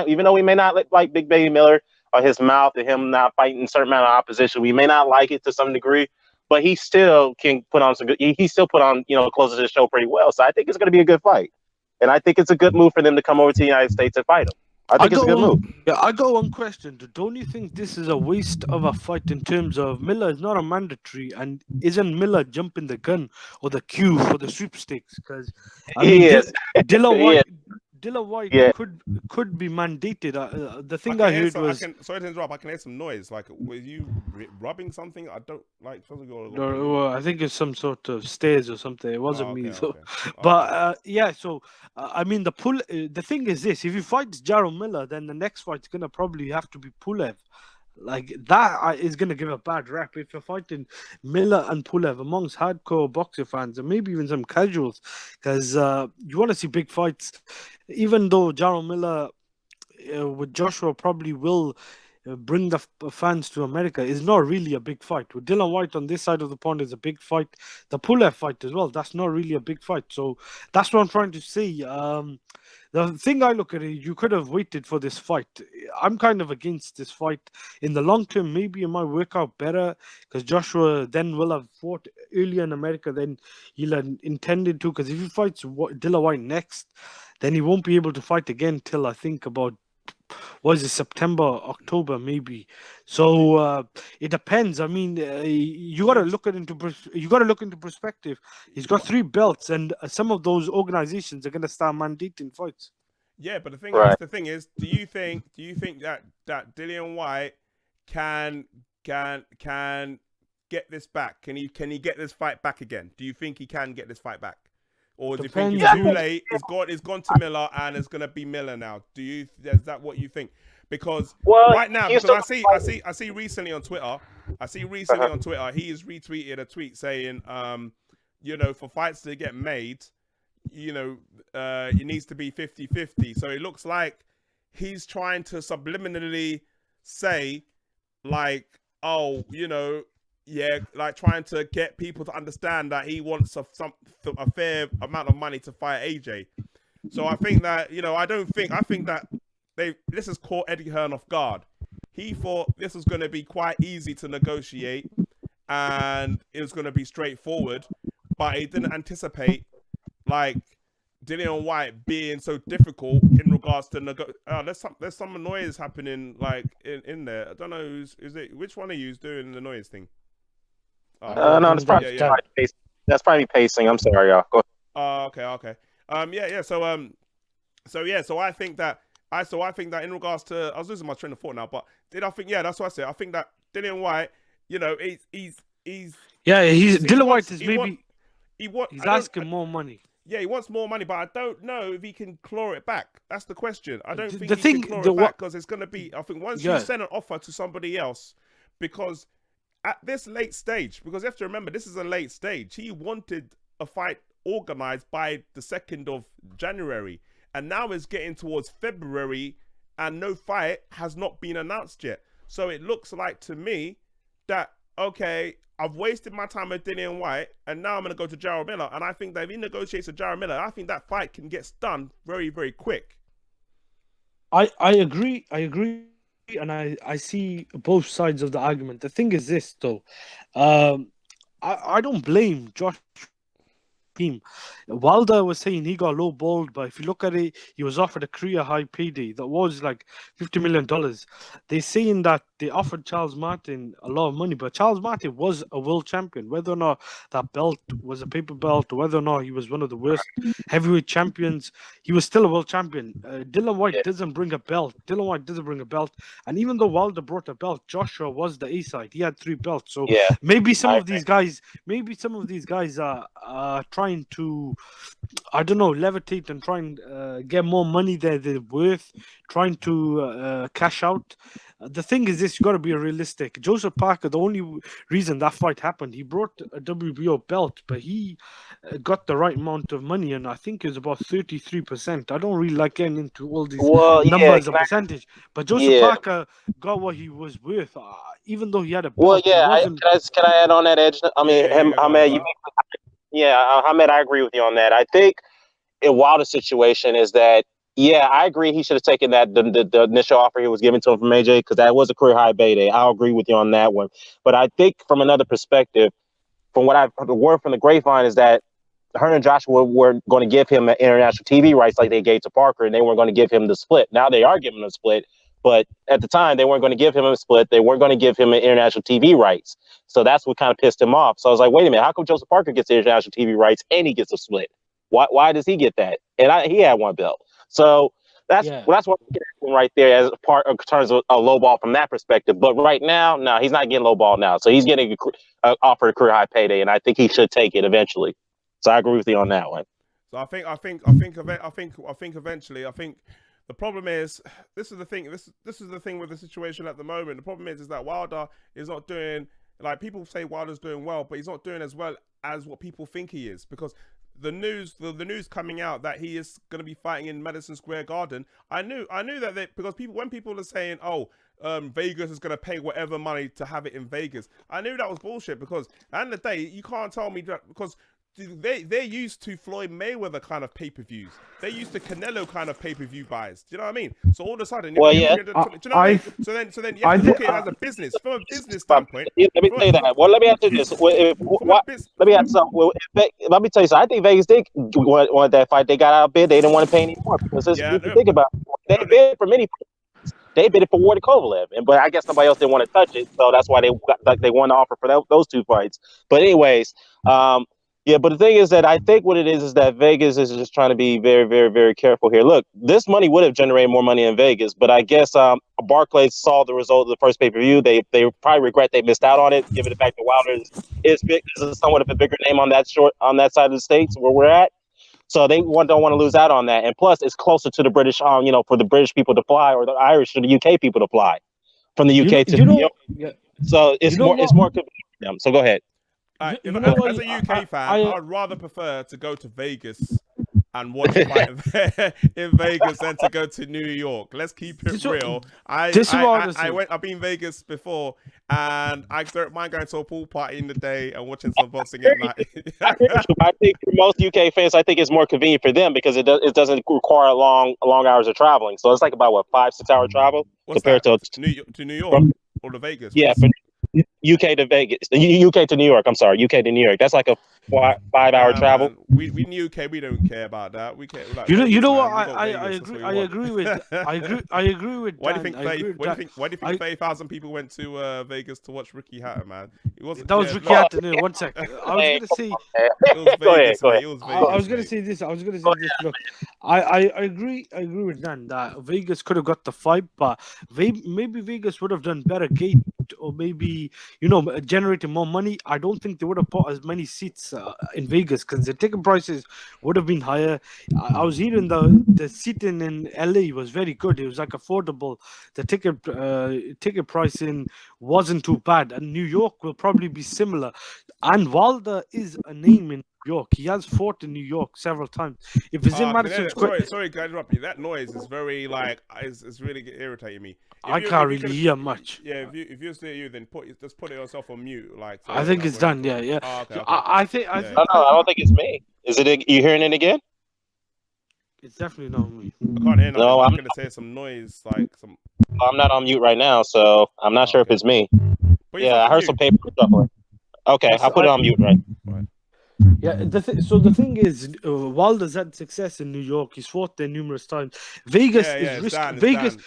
Even though we may not like Big Baby Miller or his mouth and him not fighting a certain amount of opposition, we may not like it to some degree, but he still can put on some good. He still put on, closes the show pretty well. So I think it's going to be a good fight, and I think it's a good move for them to come over to the United States and fight him. I think it's a good move. Yeah, I got one question. Don't you think this is a waste of a fight in terms of Miller is not a mandatory, and isn't Miller jumping the gun or the queue for the sweepstakes? Because Dillian White could be mandated. The thing I heard was... sorry to interrupt. I can hear some noise. Like, were you rubbing something? I don't like. I think it's some sort of stairs or something. It wasn't me. So, okay. But So I mean, the thing is this: if you fight Jarrell Miller, then the next fight's gonna probably have to be Pulev. Like that is going to give a bad rap if you're fighting Miller and Pulev amongst hardcore boxer fans and maybe even some casuals, because you want to see big fights. Even though Jarrell Miller with Joshua probably will bring the fans to America, is not really a big fight. With Dillian White on this side of the pond is a big fight. The Pulev fight as well, that's not really a big fight. So that's what I'm trying to say. The thing I look at it, you could have waited for this fight. I'm kind of against this fight. In the long term, maybe it might work out better, because Joshua then will have fought earlier in America than he'll have intended to. Because if he fights Dillian White next, then he won't be able to fight again till I think about September, October, maybe. So it depends. I mean, you got to look into perspective. He's got 3 belts, and some of those organizations are going to start mandating fights. Yeah, but the thing is, do you think that Dillian White can get this back? Can he get this fight back again? Do you think he can get this fight back? Or do you Depends think it's too who- late? It's gone to Miller and it's gonna be Miller now. Is that what you think? Because right now, because I see recently on Twitter, he has retweeted a tweet saying, for fights to get made, it needs to be 50-50. So it looks like he's trying to subliminally say, like, oh, like trying to get people to understand that he wants a fair amount of money to fight AJ. So I think that, I think that this has caught Eddie Hearn off guard. He thought this was going to be quite easy to negotiate and it was going to be straightforward, but he didn't anticipate, like, Dillian White being so difficult in regards to there's some noise happening, like, in there. I don't know which one of you is doing the noise thing? No, that's probably pacing. That's probably pacing. I'm sorry, y'all. Go ahead. Okay. So I think that in regards to, I was losing my train of thought now, but that's what I said. I think that Dillian White, he's Dillian White is he's asking more money. Yeah, he wants more money, but I don't know if he can claw it back. That's the question. I don't think he can claw it back because it's going to be, I think once you send an offer to somebody else, because at this late stage, because you have to remember, this is a late stage. He wanted a fight organized by the 2nd of January, and now it's getting towards February, and no fight has not been announced yet. So it looks like to me that, okay, I've wasted my time with Dillian White, and now I'm going to go to Jarrell Miller, and I think that if he negotiates with Jarrell Miller, I think that fight can get done very, very quick. I agree, and I see both sides of the argument. The thing is this, though. I don't blame Josh team. Wilder was saying he got low balled, but if you look at it, he was offered a career high payday that was like $50 million. They're saying that they offered Charles Martin a lot of money, but Charles Martin was a world champion. Whether or not that belt was a paper belt, or whether or not he was one of the worst heavyweight champions, he was still a world champion. Dylan White doesn't bring a belt. And even though Wilder brought a belt, Joshua was the A side. He had 3 belts. So maybe some of these guys are trying to, I don't know, levitate and try and get more money than they're worth, trying to cash out. The thing is this, you got to be realistic. Joseph Parker, the only reason that fight happened, he brought a WBO belt, but he got the right amount of money, and I think it was about 33%. I don't really like getting into all these numbers and percentage, but Joseph Parker got what he was worth, even though he had a belt. Can I add on that, Edge? I mean, Hamed, I agree with you on that. I think in Wilder's situation is that, I agree he should have taken that the initial offer he was given to him from AJ, because that was a career high payday. I'll agree with you on that one. But I think from another perspective, from what I've heard, the word from the grapevine is that Hearn and Joshua were going to give him international TV rights like they gave to Parker, and they weren't going to give him the split. Now they are giving him a split, but at the time they weren't going to give him a split. They weren't going to give him international TV rights. So that's what kind of pissed him off. So I was like, wait a minute, how come Joseph Parker gets the international TV rights and he gets a split? Why does he get that? And he had 1 belt. So that's what I'm getting right there as part in terms of a low ball from that perspective. But right now, no, he's not getting low ball now. So he's getting offered a career high payday, and I think he should take it eventually. So I agree with you on that one. So I think eventually, the problem is, this is the thing. This is the thing with the situation at the moment. The problem is that Wilder is not doing, like, people say Wilder's doing well, but he's not doing as well as what people think he is, because the news coming out that he is going to be fighting in Madison Square Garden. I knew that because when people are saying, Vegas is going to pay whatever money to have it in Vegas, I knew that was bullshit, because at the end of the day, you can't tell me that, because they're used to Floyd Mayweather kind of pay-per-views. They're used to Canelo kind of pay-per-view buys. Do you know what I mean? So all of a sudden, so then you have to look at it as a business, from a business standpoint. Let me say that. Well, let me answer this. Let me answer something. Let me tell you something. I think Vegas did want that fight. They got outbid. They didn't want to pay anymore, because if you think about it, they bid for many. They bid it for Ward Kovalev, but I guess nobody else didn't want to touch it, so that's why they won the offer for those 2 fights. But anyways, Yeah, but the thing is that I think what it is that Vegas is just trying to be very, very, very careful here. Look, this money would have generated more money in Vegas, but I guess Barclays saw the result of the first pay-per-view. They probably regret they missed out on it, given the fact that Wilder is big, is somewhat of a bigger name on that side of the states where we're at. So they don't want to lose out on that, and plus it's closer to the British, for the British people to fly or the Irish or the UK people to fly from the UK to New York. Yeah. So it's more convenient for them. So go ahead. As a UK fan, I'd rather prefer to go to Vegas and watch a fight in Vegas than to go to New York. Let's keep it real. I've been in Vegas before, and I don't mind going to a pool party in the day and watching some boxing at night. I think for most UK fans, I think it's more convenient for them because it doesn't require long hours of traveling. So it's like about 5-6 hour travel compared to New York or to Vegas. Yeah, from UK to Vegas, UK to New York. I'm sorry, UK to New York. That's like a 5-hour travel. Man. We in the UK, we don't care about that. We care. Like, you know what? I agree with. Why do you think 30,000 people went to Vegas to watch Ricky Hatton, man? That was Ricky Hatton. 1 second. I was gonna say. Go ahead. I was gonna say this. Look, I agree with Dan that Vegas could have got the fight, but maybe Vegas would have done better gate, or maybe generating more money. I don't think they would have put as many seats in Vegas because the ticket prices would have been higher. I was hearing the seating in LA was very good. It was like affordable. The ticket pricing wasn't too bad, and New York will probably be similar. And Wilder is a name in New York. He has fought in New York several times. If it's in Madison Square, sorry, can I interrupt you? That noise is very it's really irritating me. I can't really hear much. Yeah, if you're still you, then just put yourself on mute. I think it's done. Yeah. Oh, okay. I think. I don't think it's me. Is it? You hearing it again? It's definitely not me. I can't hear. No, I'm gonna say some noise, like some. I'm not on mute right now, so I'm not sure if it's me. But yeah, I heard some paper shuffling. Okay, I'll put it on mute, right? Yeah, so the thing is, Wilder's had success in New York. He's fought there numerous times. Vegas is risky. It's Dan, because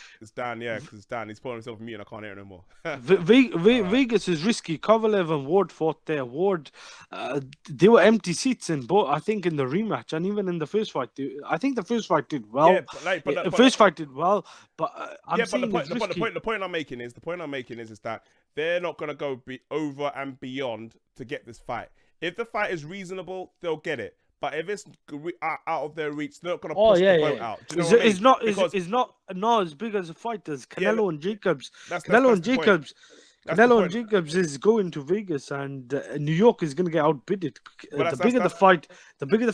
it's Dan. He's putting himself on mute and I can't hear it anymore. Vegas is risky. Kovalev and Ward fought there. Ward, they were empty seats in both. I think in the rematch and even in the first fight. I think the first fight did well. Yeah, the first fight did well, but the point I'm making is that they're not gonna go over and beyond to get this fight. If the fight is reasonable, they'll get it. But if it's out of their reach, they're not going to push the boat out. Do you know what I mean? It's not as big as a fight as Canelo and Jacobs. Canelo and Jacobs is going to Vegas, and New York is going to get outbidded. The bigger the fight, the bigger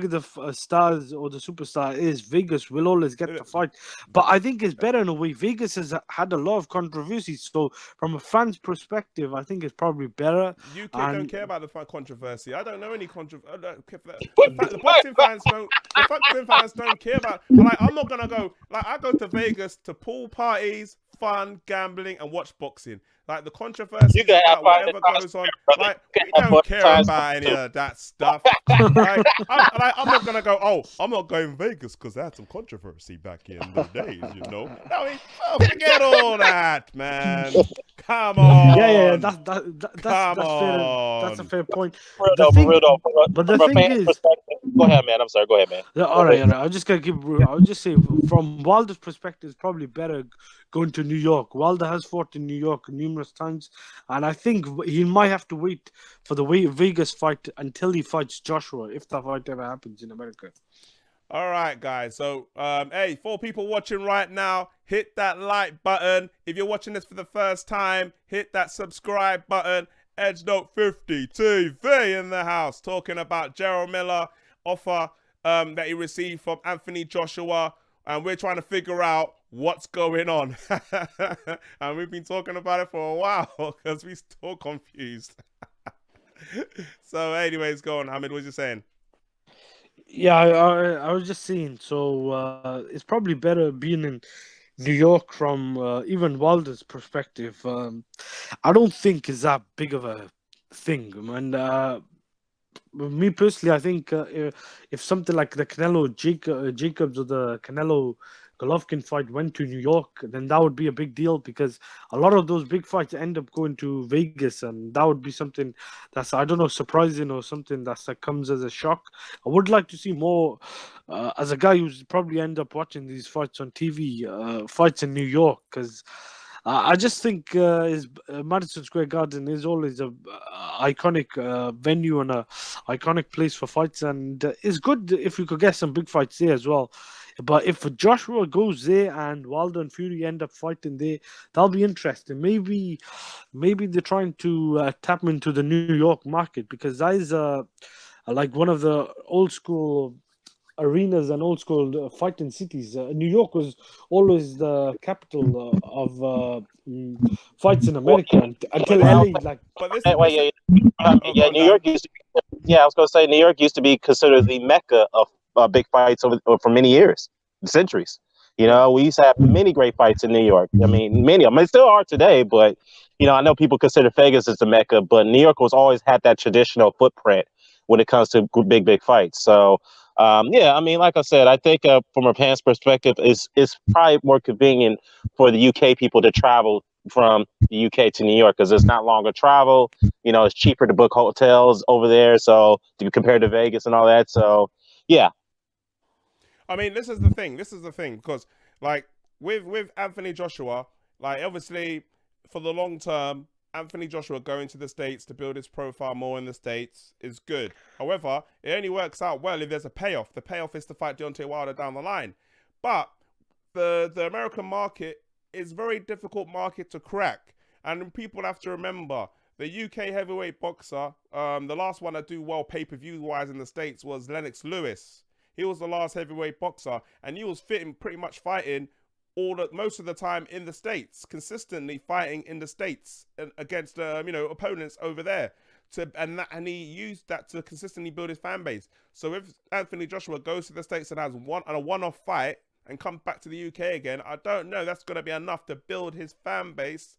the stars or the superstar is, Vegas will always get the fight. But I think it's better in a way. Vegas has had a lot of controversy, so from a fan's perspective, I think it's probably better. UK don't care about the controversy. I don't know any controversy. The boxing fans don't care about. Like, I'm not gonna go. Like, I go to Vegas to pool parties, fun, gambling, and watch boxing. Like, the controversy about whatever goes on, like, we don't care about any of that stuff. I'm not gonna go, I'm not going Vegas because they had some controversy back in the days, I mean, forget all that, man. Come on. Yeah, that's fair. That's a fair point. But the thing is, go ahead, man. I'm sorry. Go ahead, man. Yeah, all right. I'm just gonna I'll just say, from Wilder's perspective, it's probably better going to New York. Wilder has fought in New York numerous times, and I think he might have to wait for the Vegas fight until he fights Joshua, if that fight ever happens in America. All right, guys. So, hey, for people watching right now, hit that like button. If you're watching this for the first time, hit that subscribe button. Edge Note 50 TV in the house, talking about Jarrell Miller offer that he received from Anthony Joshua, and we're trying to figure out what's going on. And we've been talking about it for a while because we're still confused. So, anyways, go on, Hamid. What you saying? Yeah, I was just saying. So it's probably better being in New York from even Wilder's perspective. I don't think it's that big of a thing, and me personally, I think if something like the Canelo Jacobs or the Canelo Golovkin fight went to New York, then that would be a big deal because a lot of those big fights end up going to Vegas, and that would be something that's, I don't know, surprising or something that comes as a shock. I would like to see more. As a guy who's probably end up watching these fights on TV, fights in New York, because I just think Madison Square Garden is always a iconic venue and a iconic place for fights, and it's good if we could get some big fights there as well. But if Joshua goes there and Wilder and Fury end up fighting there, that'll be interesting. Maybe they're trying to tap into the New York market, because that is like one of the old school arenas and old school fighting cities. New York was always the capital fights in America until Well, LA. Like, But this, wait, this oh, go yeah, on, New Dan. York used to be, yeah, I was gonna say New York used to be considered the mecca of big fights for many years, centuries. We used to have many great fights in New York. I mean, many of them. They still are today, but I know people consider Vegas as the mecca, but New York was always had that traditional footprint when it comes to big fights. So, yeah, I mean, like I said, I think from a fan's perspective, it's probably more convenient for the UK people to travel from the UK to New York because it's not longer travel. It's cheaper to book hotels over there. So compared to Vegas and all that. So, yeah. I mean, this is the thing. Because like with Anthony Joshua, like obviously for the long term, Anthony Joshua going to the States to build his profile more in the States is good. However, it only works out well if there's a payoff. The payoff is to fight Deontay Wilder down the line. But the American market is a very difficult market to crack. And people have to remember, the UK heavyweight boxer, the last one to do well pay-per-view wise in the States was Lennox Lewis. He was the last heavyweight boxer, and he was pretty much fighting most of the time in the States, consistently fighting in the States against opponents over there. And he used that to consistently build his fan base. So if Anthony Joshua goes to the States and has a one-off fight and comes back to the UK again, I don't know that's going to be enough to build his fan base.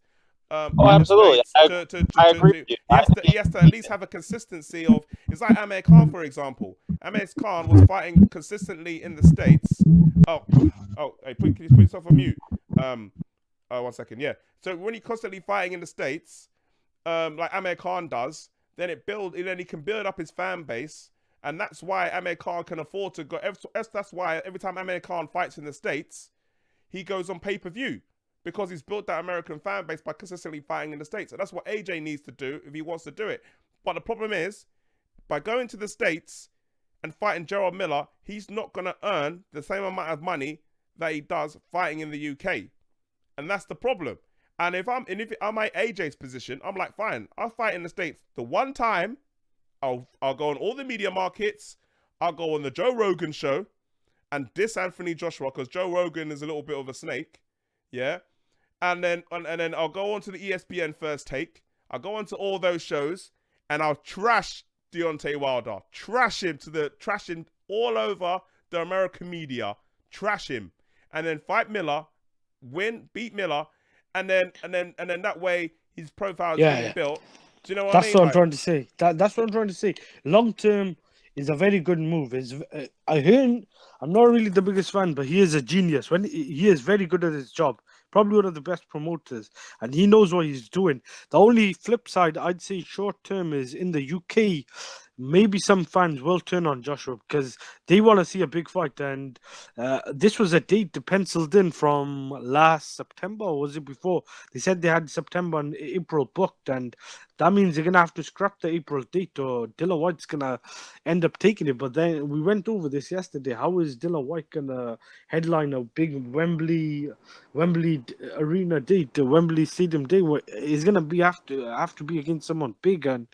Absolutely. I agree with you. He has to at least have a consistency of. It's like Amir Khan, for example. Amir Khan was fighting consistently in the States. Hey, can you put yourself on mute? 1 second. Yeah. So when you're constantly fighting in the States, like Amir Khan does, then he can build up his fan base, and that's why Amir Khan can afford to go. That's why every time Amir Khan fights in the States, he goes on pay-per-view. Because he's built that American fan base by consistently fighting in the States. And that's what AJ needs to do if he wants to do it. But the problem is, by going to the States and fighting Jarrell Miller, he's not going to earn the same amount of money that he does fighting in the UK. And that's the problem. And if I'm in AJ's position, I'm like, fine, I'll fight in the States the one time. I'll go on all the media markets. I'll go on the Joe Rogan show and diss Anthony Joshua because Joe Rogan is a little bit of a snake. Yeah. And then I'll go on to the ESPN First Take. I'll go on to all those shows and I'll trash Deontay Wilder. Trash him all over the American media. Trash him. And then fight Miller, beat Miller, and then that way his profile is being built. Do you know what I mean? That's what I'm trying to say. That's what I'm trying to say. Long term is a very good move. I'm not really the biggest fan, but he is a genius. He is very good at his job. Probably one of the best promoters, and he knows what he's doing. The only flip side, I'd say short term, is in the UK. Maybe some fans will turn on Joshua because they want to see a big fight. And this was a date penciled in from last September, or was it before? They said they had September and April booked, and that means they're going to have to scrap the April date, or Dillian White's going to end up taking it. But then we went over this yesterday. How is Dillian White going to headline a big Wembley arena date, the Wembley Stadium day? He's going to have to be against someone big, and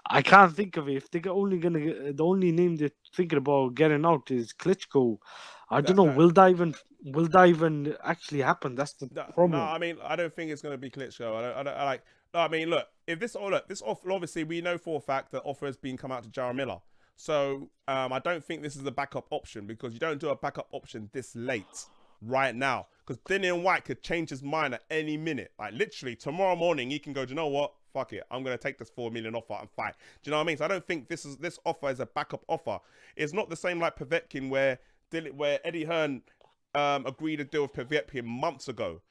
I can't think of it. If they're only the only name they're thinking about getting out is Klitschko. I don't know. Will that even actually happen? That's the problem. No, I mean, I don't think it's going to be Klitschko. I mean, look, this offer, obviously we know for a fact that offer has been come out to Jarrell Miller. So I don't think this is a backup option because you don't do a backup option this late right now. Because Dillian White could change his mind at any minute. Like literally tomorrow morning, he can go, do you know what? Fuck it. I'm going to take this 4 million offer and fight. Do you know what I mean? So I don't think this offer is a backup offer. It's not the same like Povetkin where Eddie Hearn agreed a deal with Peviepi months ago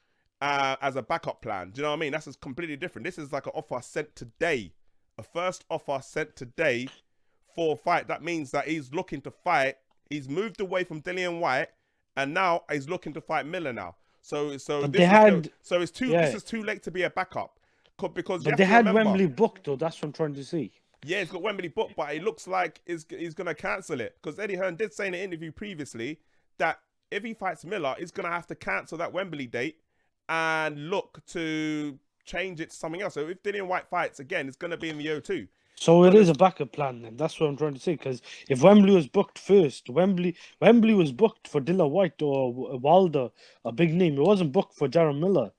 as a backup plan. Do you know what I mean? That's completely different. This is like an offer sent today, a first offer sent today for a fight. That means that he's looking to fight. He's moved away from Dillian White, and now he's looking to fight Miller now. So it's too. This is too late to be a backup. Because but they had Wembley booked, though. That's what I'm trying to see. Yeah, he's got Wembley booked, but it looks like he's going to cancel it. Because Eddie Hearn did say in an interview previously that if he fights Miller, he's going to have to cancel that Wembley date and look to change it to something else. So if Dillian White fights again, it's going to be in the O2. So it is a backup plan then. That's what I'm trying to say. Because if Wembley was booked first, Wembley was booked for Dillian White or Wilder, a big name. It wasn't booked for Jarrell Miller.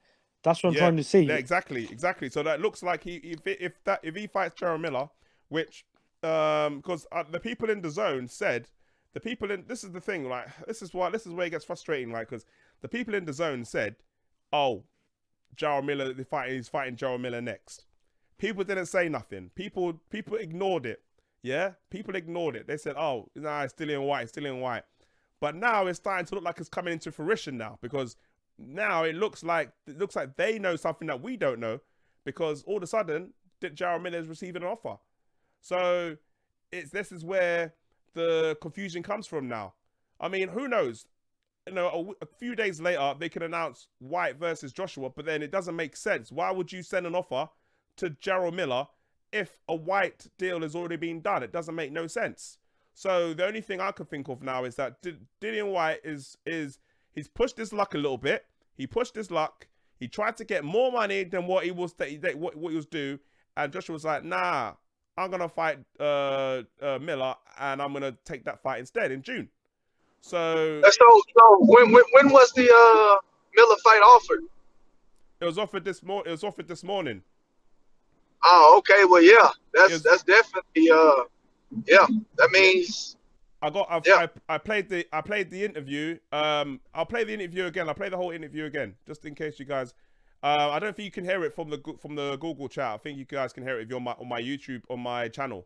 That's what I'm trying to say. Yeah, exactly. So that looks like if he fights Jarrell Miller, which because the people in the zone said, this is the thing, like this is where it gets frustrating, right? Because the people in the zone said, oh, Jarrell Miller, he's fighting Jarrell Miller next. People didn't say nothing. People ignored it. Yeah, people ignored it. They said, oh, nah, it's Dillian White. But now it's starting to look like it's coming into fruition now, because now it looks like they know something that we don't know, because all of a sudden Jarrell Miller is receiving an offer. So this is where the confusion comes from now. I mean, who knows? You know, a few days later they could announce White versus Joshua, but then it doesn't make sense. Why would you send an offer to Jarrell Miller if a White deal has already been done? It doesn't make no sense. So the only thing I can think of now is that Dillian White he's pushed his luck a little bit. He pushed his luck. He tried to get more money than what he was due. And Joshua was like, nah, I'm going to fight Miller, and I'm going to take that fight instead in June. So when was the Miller fight offered? It was offered this morning. Oh, okay. Well, yeah, that's definitely yeah. That means I played the interview. I'll play the interview again. I'll play the whole interview again, just in case you guys. I don't think you can hear it from the Google chat. I think you guys can hear it if you're on my YouTube, on my channel.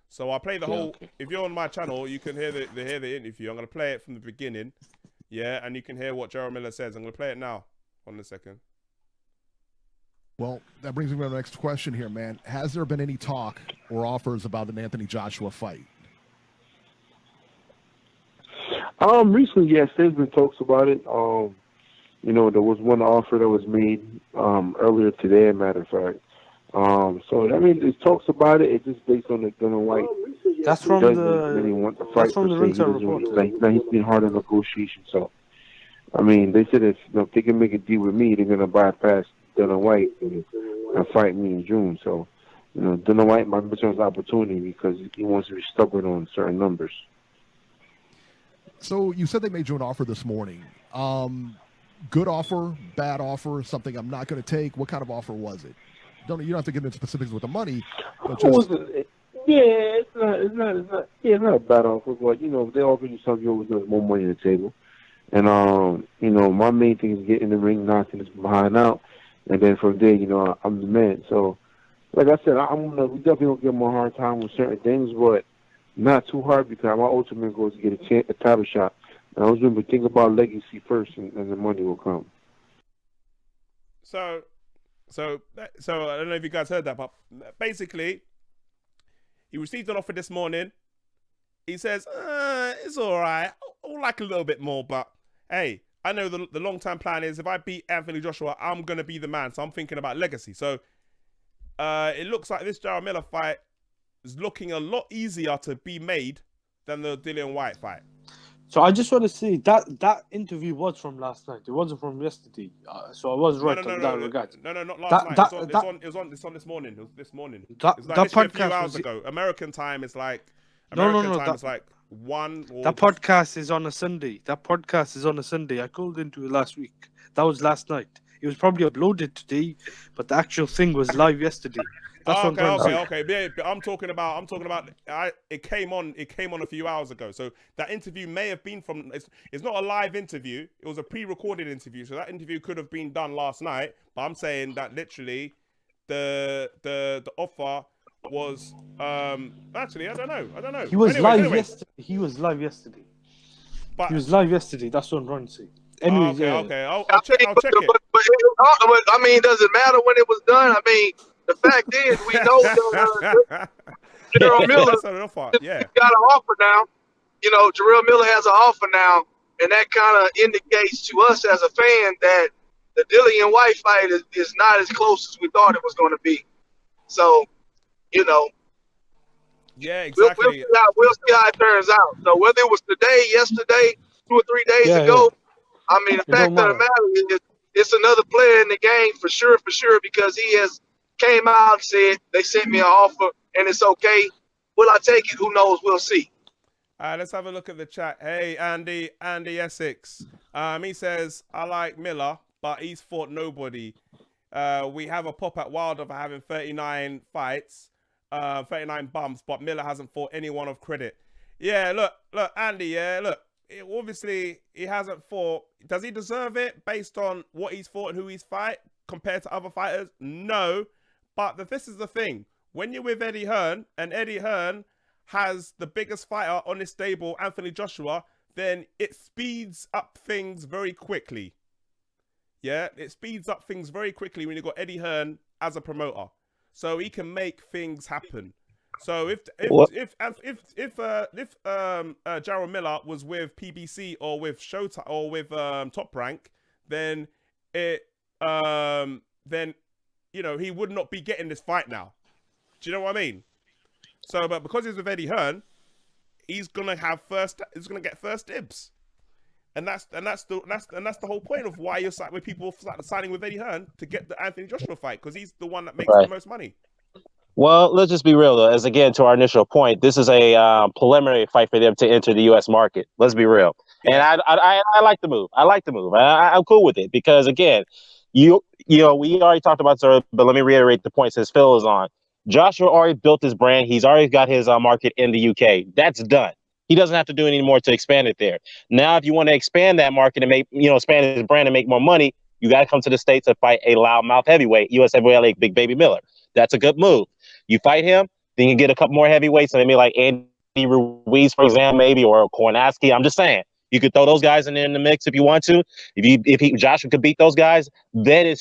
So I'll play the whole. Okay. If you're on my channel, you can hear the interview. I'm gonna play it from the beginning, yeah, and you can hear what Jarrell Miller says. I'm gonna play it now. Hold on a second. Well, that brings me to the next question here, man. Has there been any talk or offers about an Anthony Joshua fight? Recently, yes, there's been talks about it. You know, there was one offer that was made earlier today, as a matter of fact. So I mean, there's talks about it. It's just based on the Dillian White. That's from the. Really want to fight. That's from the ringside report. He's been hard on negotiation. So, I mean, they said if they can make a deal with me, they're gonna bypass Dillian White and fight me in June. So, you know, Dillian White might miss his opportunity because he wants to be stubborn on certain numbers. So you said they made you an offer this morning. Good offer, bad offer, something I'm not going to take. What kind of offer was it? You don't have to get into specifics with the money, but just it's not a bad offer, but you know, if they offer you something, you always know there's more money on the table. And you know, my main thing is getting in the ring, knocking this behind out, and then from there, you know, I'm the man. So, like I said, we definitely don't give them a hard time with certain things, but not too hard, because my ultimate goal is to get a title shot. And I was going to think about legacy first, and the money will come. So I don't know if you guys heard that, but basically, he received an offer this morning. He says, it's all right. I'll like a little bit more, but hey, I know the long-term plan is if I beat Anthony Joshua, I'm going to be the man. So I'm thinking about legacy. So it looks like this Jarrell Miller fight is looking a lot easier to be made than the Dillian White fight. So I just want to say that interview was from last night. It wasn't from yesterday. So I was right in that regard. No, not last night. It's on this morning. It was this morning. It's like that podcast a few hours ago. American time is like it's like 1 or... That podcast is on a Sunday. I called into it last week. That was last night. It was probably uploaded today, but the actual thing was live yesterday. Okay. Yeah, but I'm talking about. It came on a few hours ago. So that interview may have been from. It's not a live interview. It was a pre-recorded interview. So that interview could have been done last night. But I'm saying that literally, the offer was. Actually, I don't know. He was live yesterday. He was live yesterday. That's what I'm trying to say. Anyways, okay. I'll I check. mean, I'll check it. but I mean, does it matter when it was done? I mean, the fact is, we know that Jarrell Miller That's enough. Yeah. got an offer now. You know, Jarrell Miller has an offer now, and that kind of indicates to us as a fan that the Dillian White fight is not as close as we thought it was going to be. So, you know, Yeah, exactly. we'll see how it turns out. So whether it was today, yesterday, 2 or 3 days ago, I mean, the It fact of don't the matter. matter is it's another player in the game for sure, because he has came out and said they sent me an offer and it's okay. Will I take it? Who knows? We'll see. All right, let's have a look at the chat. Hey, Andy Essex. He says, I like Miller, but he's fought nobody. We have a pop at Wilder for having 39 fights, 39 bumps, but Miller hasn't fought anyone of credit. Yeah, look, Andy, yeah, look. Obviously, he hasn't fought. Does he deserve it based on what he's fought and who he's fight compared to other fighters? No. But this is the thing. When you're with Eddie Hearn, and Eddie Hearn has the biggest fighter on this stable, Anthony Joshua, then it speeds up things very quickly. Yeah, it speeds up things very quickly when you've got Eddie Hearn as a promoter. So he can make things happen. So if Jarrell Miller was with PBC or with Showtime or with Top Rank, then he would not be getting this fight now. Do you know what I mean? So, but because he's with Eddie Hearn, he's gonna get first dibs, and that's the whole point of why people signing with Eddie Hearn to get the Anthony Joshua fight, because he's the one that makes the most money. Well, let's just be real, though. As again, to our initial point, this is a preliminary fight for them to enter the U.S. market. Let's be real. Yeah. And I like the move. I'm cool with it because, again, we already talked about this, but let me reiterate the point since Phil is on. Joshua already built his brand. He's already got his market in the UK. That's done. He doesn't have to do any more to expand it there. Now, if you want to expand that market and expand his brand and make more money, you got to come to the States and fight a loudmouth heavyweight, US heavyweight like Big Baby Miller. That's a good move. You fight him, then you get a couple more heavyweights, maybe like Andy Ruiz, for example, maybe, or Kornaski. I'm just saying, you could throw those guys in the mix if you want to. If Joshua could beat those guys, then it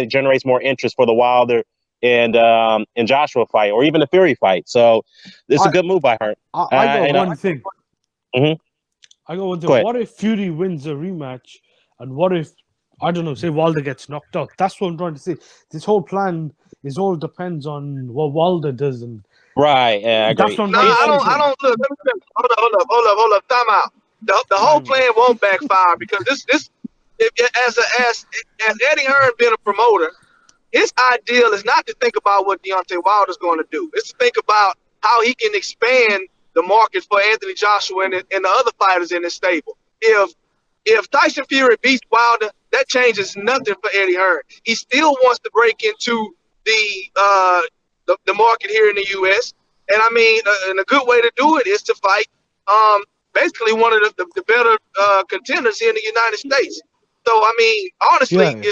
generates more interest for the Wilder and Joshua fight, or even the Fury fight. So it's a good move by her. I got one thing. Mm-hmm. I got one thing. What if Fury wins a rematch, and what if, I don't know, say Wilder gets knocked out? That's what I'm trying to say. This whole plan all depends on what Wilder does, and right. Yeah, I agree. I don't look. Hold up. Time out. The whole plan won't backfire because as Eddie Hearn being a promoter, his ideal is not to think about what Deontay Wilder's going to do. It's to think about how he can expand the market for Anthony Joshua and the other fighters in his stable. If Tyson Fury beats Wilder, that changes nothing for Eddie Hearn. He still wants to break into the market here in the U.S. And I mean, and a good way to do it is to fight basically one of the better contenders here in the United States. So I mean, honestly,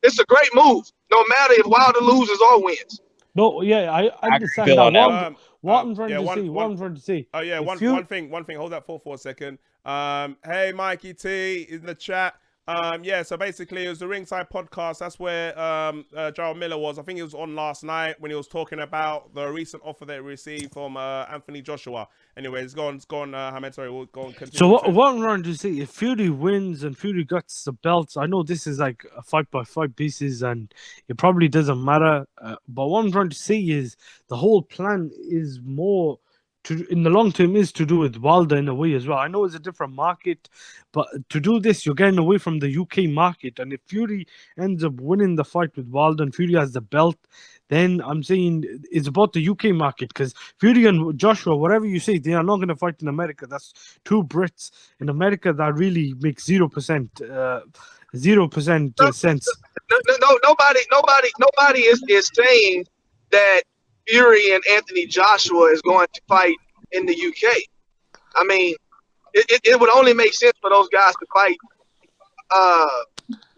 it's a great move, no matter if Wilder loses or wins. No, yeah, I understand that. What I'm trying to say. Oh yeah, one thing. Hold that for a second. Hey, Mikey T in the chat. So basically it was the Ringside podcast. That's where Jarrell Miller was. I think he was on last night when he was talking about the recent offer that he received from Anthony Joshua. Anyway, it's gone, Hamed, sorry, we'll go and continue. So what I'm trying to say, if Fury wins and Fury gets the belts, I know this is like a 5x5 pieces and it probably doesn't matter. But what I'm trying to say is the whole plan is more in the long term is to do with Wilder in a way as well. I know it's a different market, but to do this, you're getting away from the UK market. And if Fury ends up winning the fight with Wilder and Fury has the belt, then I'm saying it's about the UK market, because Fury and Joshua, whatever you say, they are not going to fight in America. That's two Brits in America that really makes 0% sense. Nobody is saying that Fury and Anthony Joshua is going to fight in the UK. I mean, it would only make sense for those guys to fight.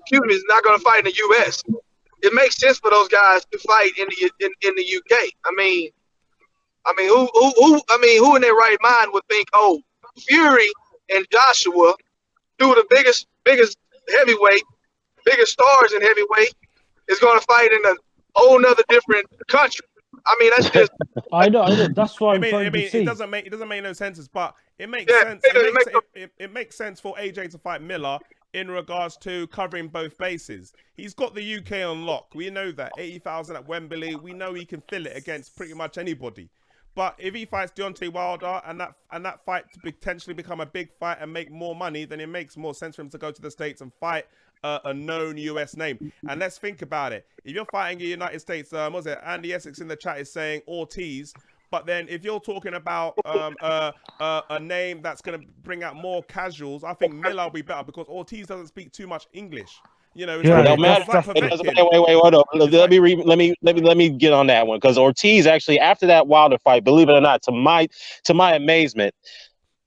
Fury is not going to fight in the US. It makes sense for those guys to fight in the UK. I mean, who in their right mind would think, oh, Fury and Joshua two of the biggest heavyweight, biggest stars in heavyweight, is going to fight in a whole nother different country. I mean, that's just I know. That's what I I'm mean, trying to it say. doesn't make no sense, but it makes yeah. sense. It makes sense for AJ to fight Miller in regards to covering both bases. He's got the UK on lock. We know that 80,000 at Wembley. We know he can fill it against pretty much anybody. But if he fights Deontay Wilder and that fight to potentially become a big fight and make more money, then it makes more sense for him to go to the States and fight a known US name. And let's think about it. If you're fighting in the United States, what was it? Andy Essex in the chat is saying Ortiz. But then if you're talking about a name that's going to bring out more casuals, I think Miller will be better because Ortiz doesn't speak too much English. You know, Yeah, It don't matter. Wait, hold up. Let me get on that one because Ortiz actually after that Wilder fight, believe it or not, to my amazement,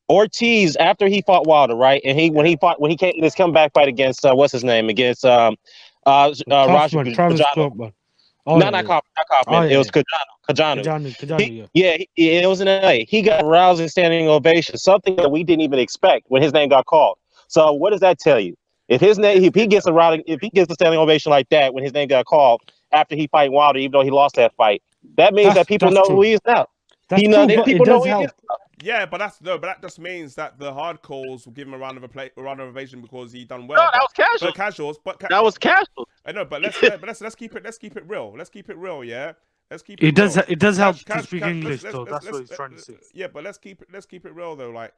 Ortiz after he fought Wilder, right, and when he came in his comeback fight against what's his name against Roger Travis Cajano. Kaufman. Oh, Not Kaufman. Oh, It was yeah. Cajano. Yeah. It was in LA. He got a rousing standing ovation, something that we didn't even expect when his name got called. So what does that tell you? If he gets a standing ovation like that when his name got called after he fight Wilder, even though he lost that fight, that means that people know who he is now. That's true, but people it know does who he help. is now. Yeah, but that just means that the hardcores will give him a round of ovation because he done well. No, that was casual. But casuals, That was casual. I know, but let's keep it real. Let's keep it real, yeah. Let's keep It real. does help to Cash- speak Cash- English, let's- though. let's- That's what he's trying to say. Yeah, but let's keep it real though. Like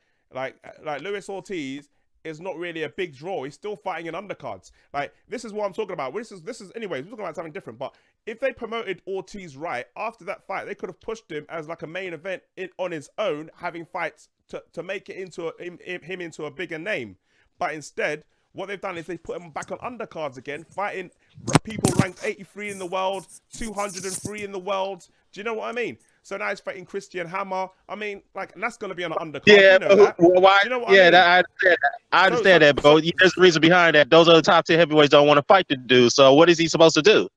Luis Ortiz is not really a big draw. He's still fighting in undercards. Like this is what I'm talking about. This is anyways. We're talking about something different. But if they promoted Ortiz right after that fight, they could have pushed him as like a main event on his own, having fights to make it into him into a bigger name. But instead, what they've done is they put him back on undercards again, fighting people ranked 83 in the world, 203 in the world. Do you know what I mean? So now he's fighting Christian Hammer. I mean, like, and that's going to be on an undercard. Yeah, you know that. well, why? Do you know what Yeah, I mean? I understand that, but there's a reason behind that. Those are the top 10 heavyweights don't want to fight the dude. So what is he supposed to do?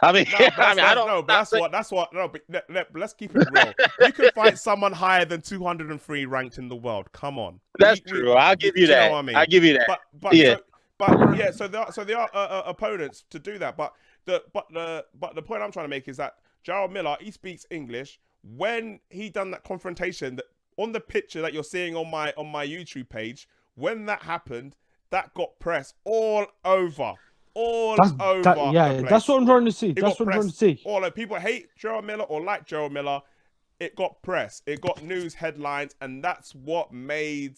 I mean, I don't know. But let's keep it real. You can fight someone higher than 203 ranked in the world. Come on. That's true. I'll give you that. Know what I mean? I'll give you that. But yeah. So there are opponents to do that. But the point I'm trying to make is that Jarrell Miller, he speaks English. When he done that confrontation, that on the picture that you're seeing on my YouTube page, when that happened, that got press all over. That's what I'm trying to see. That's what I'm trying to see. All people hate Jarrell Miller or like Jarrell Miller. It got press. It got news headlines, and that's what made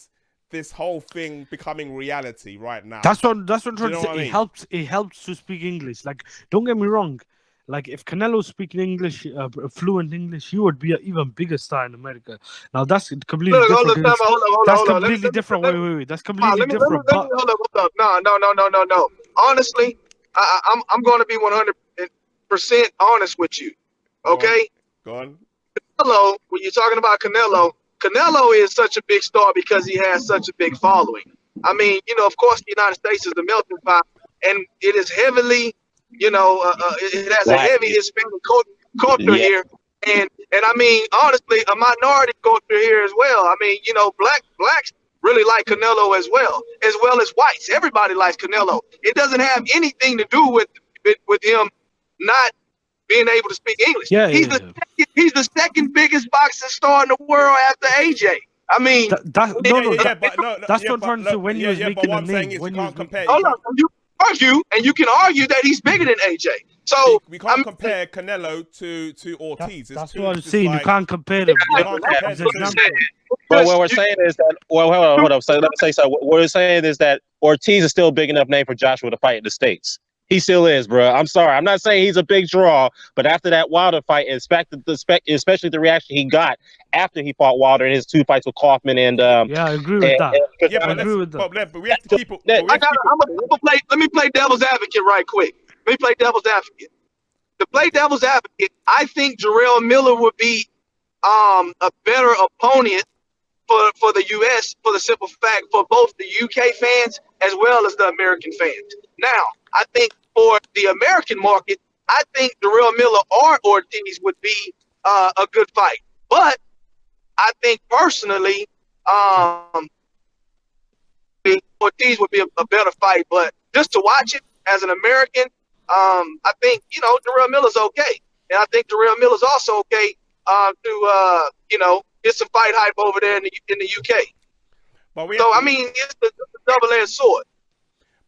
this whole thing becoming reality right now. That's what I'm trying to say. I mean? It helps to speak English. Like, don't get me wrong. Like, if Canelo's speaking English, fluent English, he would be an even bigger star in America. Now, that's completely different. That's completely different. Wait. That's completely different. Hold up. No. Honestly, I'm going to be 100% honest with you. Okay? Go on. Canelo, when you're talking about Canelo is such a big star because he has such a big following. I mean, of course, the United States is the melting pot, and it is heavily, it has a heavy Hispanic culture here, and I mean, honestly, a minority culture here as well. I mean, blacks really like Canelo as well as whites. Everybody likes Canelo. It doesn't have anything to do with him not being able to speak English. He's the second biggest boxing star in the world after AJ. I mean, that's what I'm trying to say. When you was making the name, when you can't compare. Hold on, you can argue that he's bigger than AJ. So we can't compare Canelo to Ortiz. That's what I'm saying. You can't compare them. But what we're saying is that. Well, hold up. So let me say so. What we're saying is that Ortiz is still a big enough name for Joshua to fight in the States. He still is, bro. I'm sorry. I'm not saying he's a big draw, but after that Wilder fight, especially the reaction he got after he fought Wilder in his 2 fights with Kaufman and I agree with that. But we have to keep it. Let me play devil's advocate right quick. Let me play devil's advocate. To play devil's advocate, I think Jarrell Miller would be a better opponent for the U.S. for the simple fact for both the UK fans as well as the American fans. Now, I think for the American market, I think Jarrell Miller or Ortiz would be a good fight. But I think personally, Ortiz would be a better fight, but just to watch it as an American, I think Jarrell Miller's okay, and I think Jarrell Miller's also okay to get some fight hype over there in the UK. But it's the double-edged sword.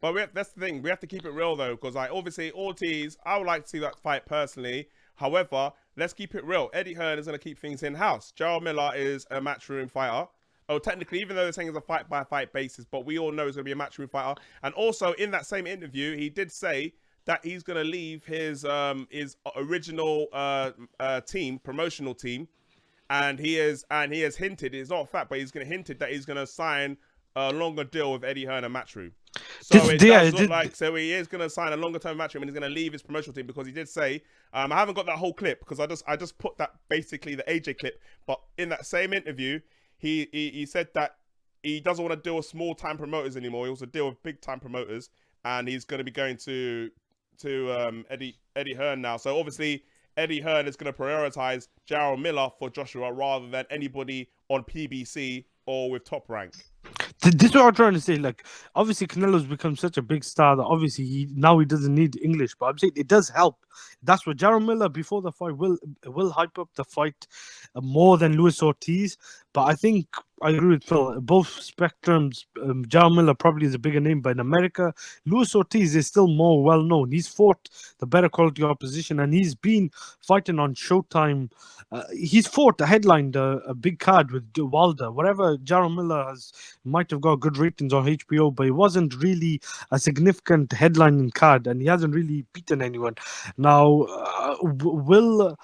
But that's the thing. We have to keep it real though, because like obviously Ortiz, I would like to see that fight personally. However, let's keep it real. Eddie Hearn is going to keep things in house. Jarrell Miller is a matchroom fighter. Oh, technically, even though they're saying it's a fight-by-fight basis, but we all know he's going to be a matchroom fighter. And also, in that same interview, he did say that he's going to leave his original promotional team, and he has hinted, it's not a fact, but he's going to hinted that he's going to sign a longer deal with Eddie Hearn and Matchroom. So so he is going to sign a longer term Matchroom, and he's going to leave his promotional team, because he did say, I haven't got that whole clip because I just put that basically the AJ clip, but in that same interview, he said that he doesn't want to deal with small time promoters anymore. He wants to deal with big time promoters, and he's going to be going to Eddie Hearn now. So obviously Eddie Hearn is going to prioritize Jarrell Miller for Joshua rather than anybody on PBC or with Top Rank. This is what I'm trying to say. Like, obviously, Canelo's become such a big star that obviously he doesn't need English, but I'm saying it does help. That's what Jarrell Miller before the fight will hype up the fight more than Luis Ortiz. But I think I agree with Phil. Both spectrums, Jarrell Miller probably is a bigger name, but in America, Luis Ortiz is still more well known. He's fought the better quality opposition, and he's been fighting on Showtime. He's fought headlined a big card with Wilder. Whatever Jarrell Miller might have got good ratings on HBO, but it wasn't really a significant headlining card, and he hasn't really beaten anyone. Now, will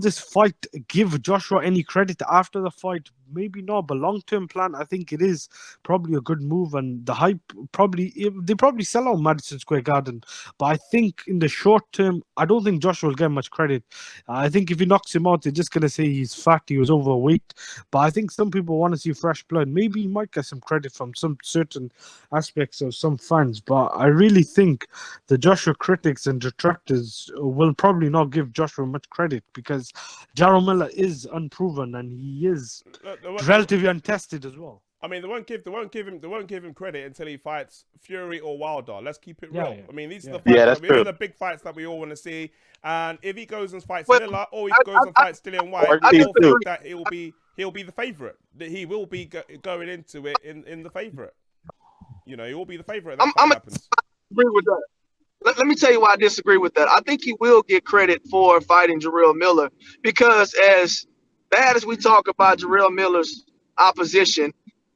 this fight give Joshua any credit after the fight? Maybe not, but long-term plan, I think it is probably a good move, and the hype they probably sell out Madison Square Garden. But I think in the short term, I don't think Joshua will get much credit. I think if he knocks him out, they're just gonna say he's fat, he was overweight. But I think some people want to see fresh blood. Maybe he might get some credit from some certain aspects of some fans. But I really think the Joshua critics and detractors will probably not give Joshua much credit, because Jarrell Miller is unproven and he is relatively untested as well. I mean, they won't give him credit until he fights Fury or Wilder. Let's keep it real. Yeah. I mean, these are the fights. That's these are the big fights that we all want to see. And if he goes and fights Miller, or he goes and fights Dillian White, I don't think that he'll be the favorite. That he will be going into it in the favorite. He will be the favorite. That happens. Agree with that. Let me tell you why I disagree with that. I think he will get credit for fighting Jarrell Miller, because as bad as we talk about Jarrell Miller's opposition,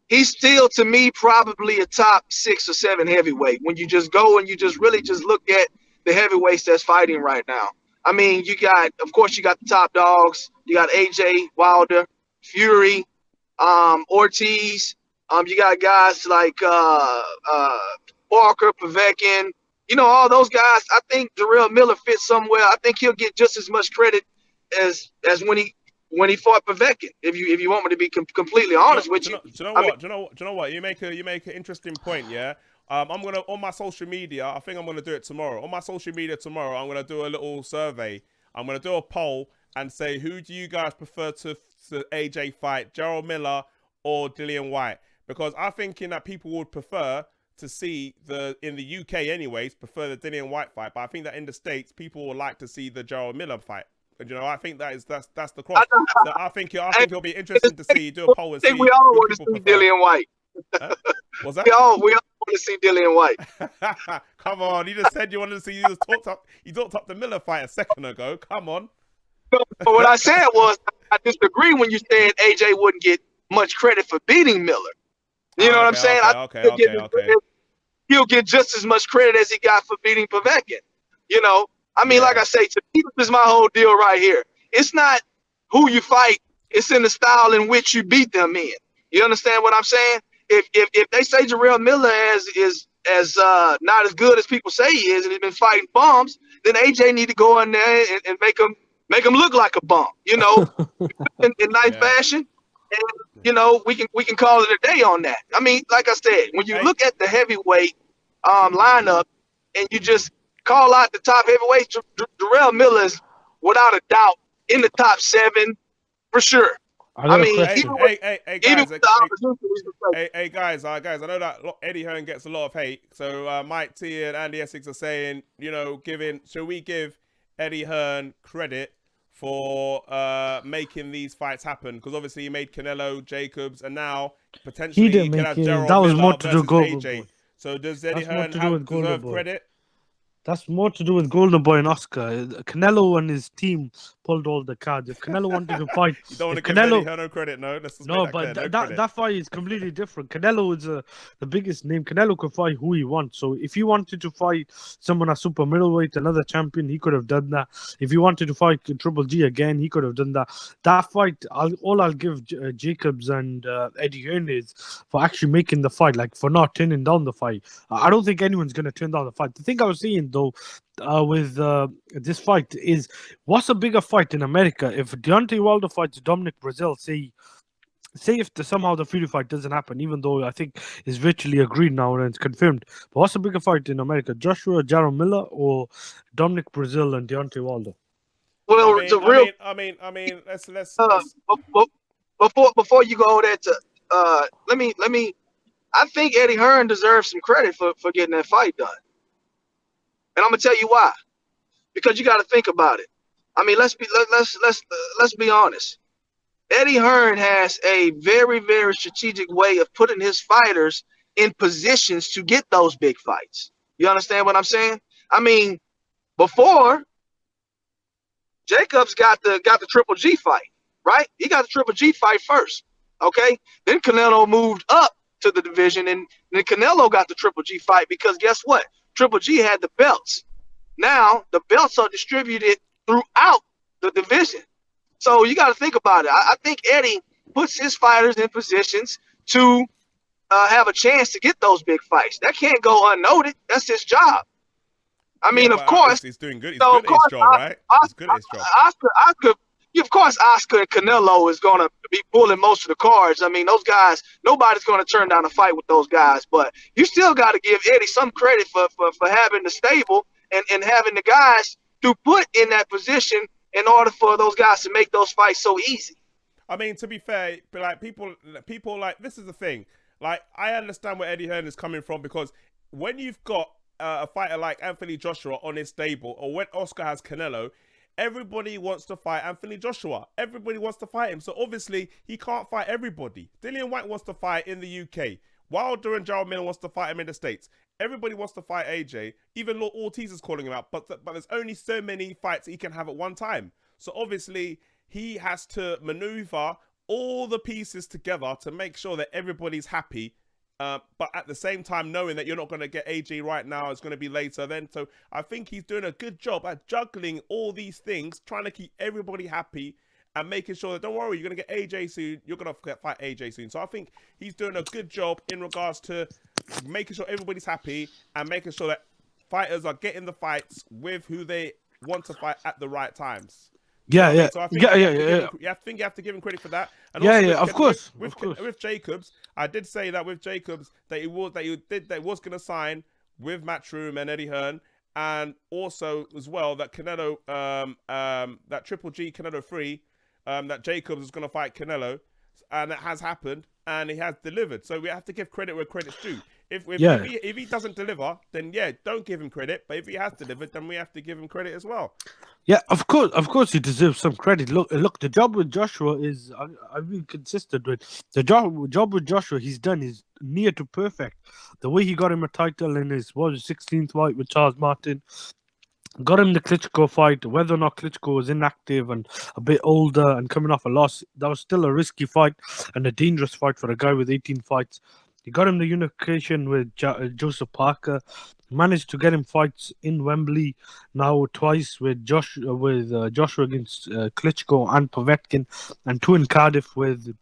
he's still, to me, probably a top 6 or 7 heavyweight. When you just go and you just really just look at the heavyweights that's fighting right now. I mean, you got the top dogs. You got AJ, Wilder, Fury, Ortiz. You got guys like Parker, Povetkin. All those guys. I think Jarrell Miller fits somewhere. I think he'll get just as much credit as when he fought Povetkin. If you want me to be completely honest with you. Do you know what? You make an interesting point. Yeah. I'm gonna, on my social media, I think I'm gonna do it tomorrow. On my social media tomorrow, I'm gonna do a little survey. I'm gonna do a poll and say, who do you guys prefer to AJ fight, Jarrell Miller or Dillian White? Because I'm thinking that people would prefer to see in the UK anyways, prefer the Dillian White fight. But I think that in the States, people would like to see the Jarrell Miller fight. And I think that's the cross. So I think it'll be interesting to see, do a poll and see. I think we all want to see Dillian White. What's that? We all want to see Dillian White. Come on, you just said you wanted to see. You talked up the Miller fight a second ago. Come on. But what I said was, I disagree when you said AJ wouldn't get much credit for beating Miller. You know what I'm saying? Okay. He'll get just as much credit as he got for beating Povetkin. I mean, like I say, to me, this is my whole deal right here. It's not who you fight; it's in the style in which you beat them in. You understand what I'm saying? If they say Jarrell Miller is not as good as people say he is, and he's been fighting bums, then AJ need to go in there and make him look like a bum. In nice fashion. And we can call it a day on that. I mean, like I said, when you look at the heavyweight lineup and you just call out the top heavyweights, Jarrell Miller is without a doubt in the top 7 for sure. I got a mean, question. Hey, even guys, with the opportunity, he's the face. hey, guys, I know that Eddie Hearn gets a lot of hate. So Mike T and Andy Essex are saying, should we give Eddie Hearn credit for making these fights happen? Because obviously he made Canelo, Jacobs, and now potentially He didn't he can make have it. Jarrell That was Miller more to do versus with Golden AJ. Boy. So does Eddie That's more Hearn to do with Golden deserve Boy. credit? That's more to do with Golden Boy and Oscar. Canelo and his team pulled all the cards. If Canelo wanted to fight, You don't want to if give Canelo, Eddie Hearn no credit, no? Let's just no, make that but clear. No that credit. that fight is completely different. Canelo is the biggest name. Canelo could fight who he wants. So if he wanted to fight someone at super middleweight, another champion, he could have done that. If he wanted to fight Triple G again, he could have done that. That fight, I'll give Jacobs and Eddie Hearn is for actually making the fight, like for not turning down the fight. I don't think anyone's going to turn down the fight. The thing I was saying though, with this fight is, what's a bigger fight in America? If Deontay Wilder fights Dominic Brazil, say if somehow the Fury fight doesn't happen, even though I think it's virtually agreed now and it's confirmed. But what's a bigger fight in America, Joshua Jarrell Miller or Dominic Brazil and Deontay Wilder? Well, I the real mean, let's before you go there to let me. I think Eddie Hearn deserves some credit for getting that fight done, and I'm gonna tell you why. Because you got to think about it. I mean, let's be honest. Eddie Hearn has a very, very strategic way of putting his fighters in positions to get those big fights. You understand what I'm saying? I mean, before Jacobs got the Triple G fight, right? He got the Triple G fight first. Okay, then Canelo moved up to the division, and then Canelo got the Triple G fight because guess what? Triple G had the belts. Now the belts are distributed throughout the division. So you got to think about it. I think Eddie puts his fighters in positions to have a chance to get those big fights. That can't go unnoted. That's his job. I mean, of course, he's doing good. He's so good at his job, right? He's good at his job. Oscar, of course, Oscar and Canelo is going to be pulling most of the cards. I mean, those guys, nobody's going to turn down a fight with those guys. But you still got to give Eddie some credit for having the stable and having the guys to put in that position in order for those guys to make those fights so easy. I mean, to be fair, like people like, this is the thing. Like, I understand where Eddie Hearn is coming from, because when you've got a fighter like Anthony Joshua on his stable, or when Oscar has Canelo, everybody wants to fight Anthony Joshua. Everybody wants to fight him. So obviously he can't fight everybody. Dillian White wants to fight in the UK. Wilder and Jarrell Miller wants to fight him in the States. Everybody wants to fight AJ. Even Lord Ortiz is calling him out. But there's only so many fights he can have at one time. So obviously he has to maneuver all the pieces together to make sure that everybody's happy. But at the same time, knowing that you're not going to get AJ right now, it's going to be later then. So I think he's doing a good job at juggling all these things, trying to keep everybody happy and making sure that, don't worry, you're going to get AJ soon. You're going to fight AJ soon. So I think he's doing a good job in regards to making sure everybody's happy and making sure that fighters are getting the fights with who they want to fight at the right times. Yeah, yeah, So I think you have to give him credit for that. And yeah, also of course. With Jacobs, I did say that with Jacobs that he was going to sign with Matchroom and Eddie Hearn, and also as well that Canelo, that Triple G Canelo 3, that Jacobs is going to fight Canelo, and it has happened, and he has delivered. So we have to give credit where credit's due. If he doesn't deliver, then don't give him credit. But if he has delivered, then we have to give him credit as well. Yeah, of course, he deserves some credit. Look, the job with Joshua is, I've been consistent with the job with Joshua. He's done is near to perfect. The way he got him a title in his 16th fight with Charles Martin, got him the Klitschko fight. Whether or not Klitschko was inactive and a bit older and coming off a loss, that was still a risky fight and a dangerous fight for a guy with 18 fights. He got him the unification with Joseph Parker. Managed to get him fights in Wembley now twice with Joshua against Klitschko and Povetkin, and 2 in Cardiff with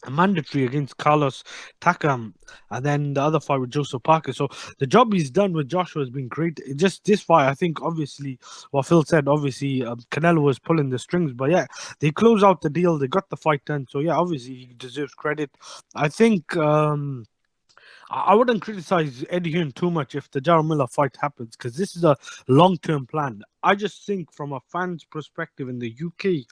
a mandatory against Carlos Takam, and then the other fight with Joseph Parker. So the job he's done with Joshua has been great. Just this fight, I think, obviously, what Phil said, obviously, Canelo was pulling the strings, but yeah, they closed out the deal. They got the fight done. So yeah, obviously, he deserves credit. I think I wouldn't criticize Eddie Hearn too much if the Jarrell Miller fight happens, because this is a long-term plan. I just think from a fan's perspective in the UK,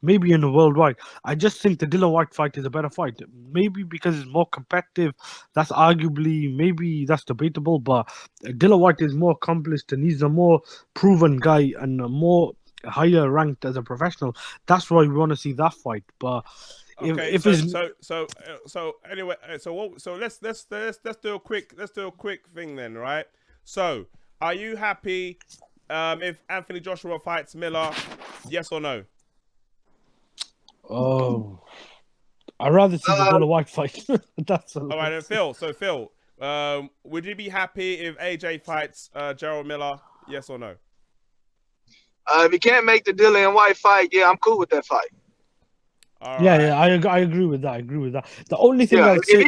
maybe in the worldwide. I just think the Dillian White fight is a better fight. Maybe because it's more competitive. That's arguably, maybe that's debatable, but Dillian White is more accomplished and he's a more proven guy and a more higher ranked as a professional. That's why we want to see that fight. But Okay, if so anyway, so let's do a quick thing then, right? So, are you happy if Anthony Joshua fights Miller? Yes or no? Oh, I'd rather see the Dillian White fight. That's all right. Then Phil. So Phil, would you be happy if AJ fights Jarrell Miller? Yes or no? If you can't make the Dillian White fight, yeah, I'm cool with that fight. All yeah, right. yeah, I agree with that. I agree with that. The only thing Yeah, I'd say,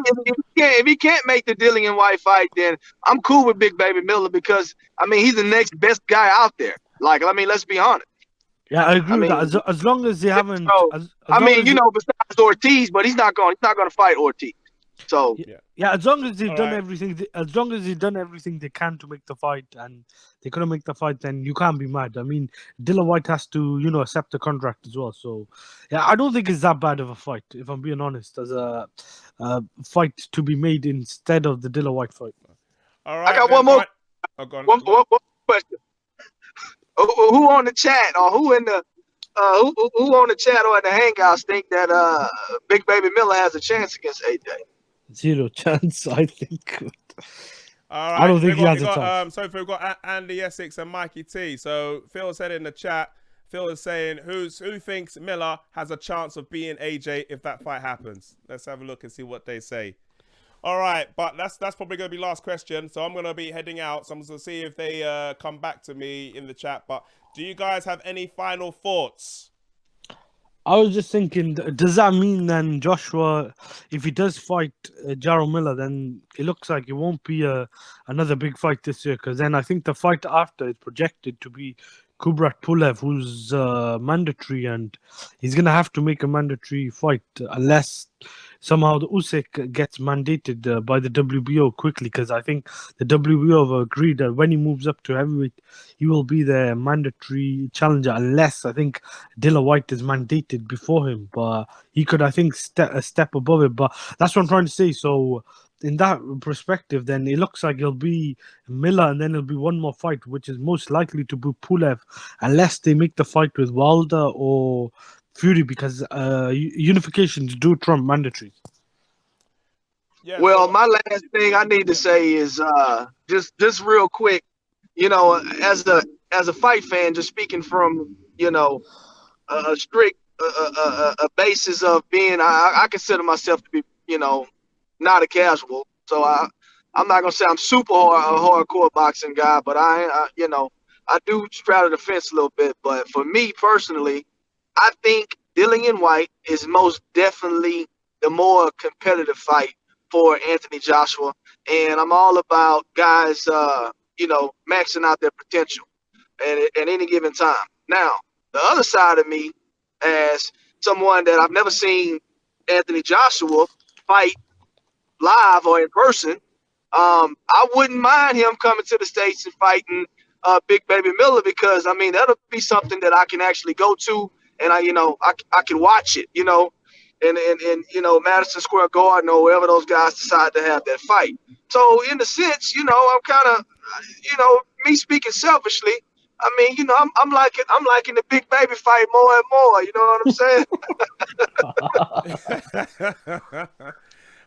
if he can't make the Dillian White fight, then I'm cool with Big Baby Miller because I mean he's the next best guy out there. Like, I mean, let's be honest. yeah, I agree I with mean, that. As long as they haven't, so, as I long mean, as you know, besides Ortiz, but he's not going to fight Ortiz. So yeah, as long as they've done Alright. everything, as long as they've done everything they can to make the fight, and they couldn't make the fight, then you can't be mad. I mean, Dillian White has to, accept the contract as well. So, yeah, I don't think it's that bad of a fight, if I'm being honest, as a fight to be made instead of the Dillian White fight. All right. I got one more. Right. Oh, go on. One question. Who on the chat or who in the who on the chat or in the hangouts think that Big Baby Miller has a chance against AJ? Zero chance, I think. All right. I don't think he has a chance. So we've got Andy Essex and Mikey T. So Phil said in the chat, Phil is saying, who thinks Miller has a chance of beating AJ if that fight happens? Let's have a look and see what they say. All right, but that's probably going to be last question. So I'm going to be heading out. So I'm going to see if they come back to me in the chat. But do you guys have any final thoughts? I was just thinking, does that mean then Joshua, if he does fight Jarrell Miller, then it looks like it won't be another big fight this year? Because then I think the fight after is projected to be Kubrat Pulev, who's mandatory, and he's going to have to make a mandatory fight unless somehow the Usyk gets mandated by the WBO quickly, because I think the WBO have agreed that when he moves up to heavyweight, he will be the mandatory challenger, unless I think Dillian White is mandated before him. But he could, I think, a step above it. But that's what I'm trying to say. So in that perspective, then it looks like it'll be Miller, and then it'll be one more fight, which is most likely to be Pulev, unless they make the fight with Wilder or Fury, because unifications do trump mandatories. Yeah. Well, my last thing I need to say is just real quick, as a fight fan, just speaking from a strict a basis of being, I consider myself to be not a casual, so I'm not gonna say I'm super a hardcore boxing guy, but I do straddle the fence a little bit. But for me personally, I think Dillian White is most definitely the more competitive fight for Anthony Joshua, and I'm all about guys, maxing out their potential at any given time. Now, the other side of me, as someone that I've never seen Anthony Joshua fight live or in person, I wouldn't mind him coming to the States and fighting Big Baby Miller, because I mean that'll be something that I can actually go to, and I can watch it, in Madison Square Garden or wherever those guys decide to have that fight. So in a sense, I'm kind of, me speaking selfishly, I mean, I'm liking the Big Baby fight more and more. You know what I'm saying?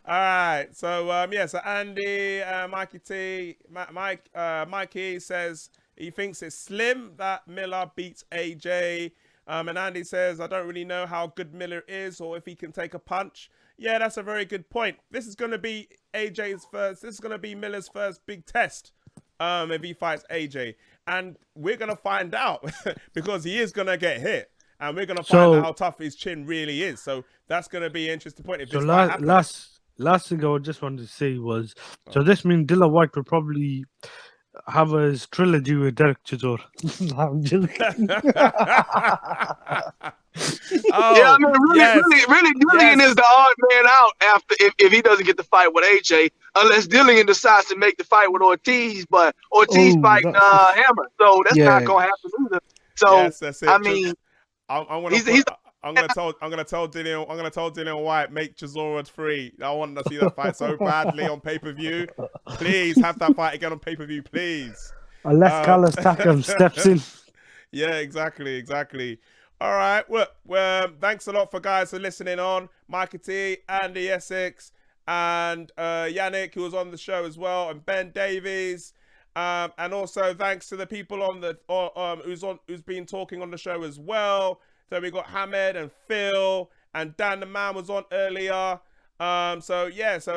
All right. So so Andy, Mikey T, Mikey says he thinks it's slim that Miller beats AJ. And Andy says, I don't really know how good Miller is or if he can take a punch. Yeah, that's a very good point. This is going to be AJ's first. This is going to be Miller's first big test if he fights AJ. And we're going to find out because he is going to get hit. And we're going to find out how tough his chin really is. So that's going to be an interesting point. If this last thing I just wanted to say was, so this means Dillian White will probably have his trilogy with Derek Chisor. I'm joking. Yeah, I mean, really, Dillian is the odd man out after if he doesn't get the fight with AJ, unless Dillian decides to make the fight with Ortiz, but Ortiz fighting Hammer, so that's not gonna happen either. So yes, that's it. I mean, I want I'm gonna tell Dillian White, make Chisora 3. I want to see that fight so badly on pay-per-view. Please have that fight again on pay-per-view, please. Unless Carlos Takam steps in. Yeah, exactly. All right, well, thanks a lot for guys for listening on. Mikey T, Andy Essex, and Yannick, who was on the show as well, and Ben Davies. And also thanks to the people on the who's been talking on the show as well. So we got Hamed and Phil, and Dan the Man was on earlier. So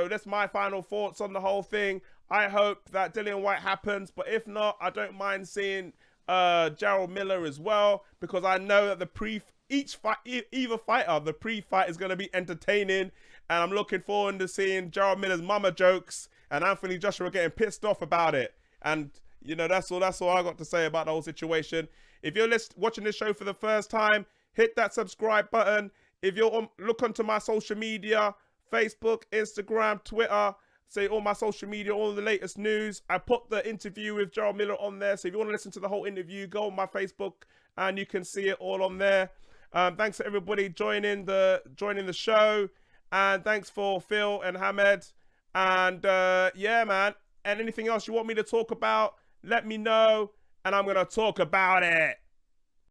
that's my final thoughts on the whole thing. I hope that Dillian White happens, but if not, I don't mind seeing Jarrell Miller as well, because I know that the pre-fight is going to be entertaining, and I'm looking forward to seeing Jarrell Miller's mama jokes and Anthony Joshua getting pissed off about it. And that's all I got to say about the whole situation. If you're watching this show for the first time, hit that subscribe button. If you're look onto my social media, Facebook, Instagram, Twitter, say all my social media, all the latest news. I put the interview with Jarrell Miller on there. So if you want to listen to the whole interview, go on my Facebook and you can see it all on there. Thanks to everybody joining the show. And thanks for Phil and Hamed. And yeah, man. And anything else you want me to talk about, let me know. And I'm going to talk about it.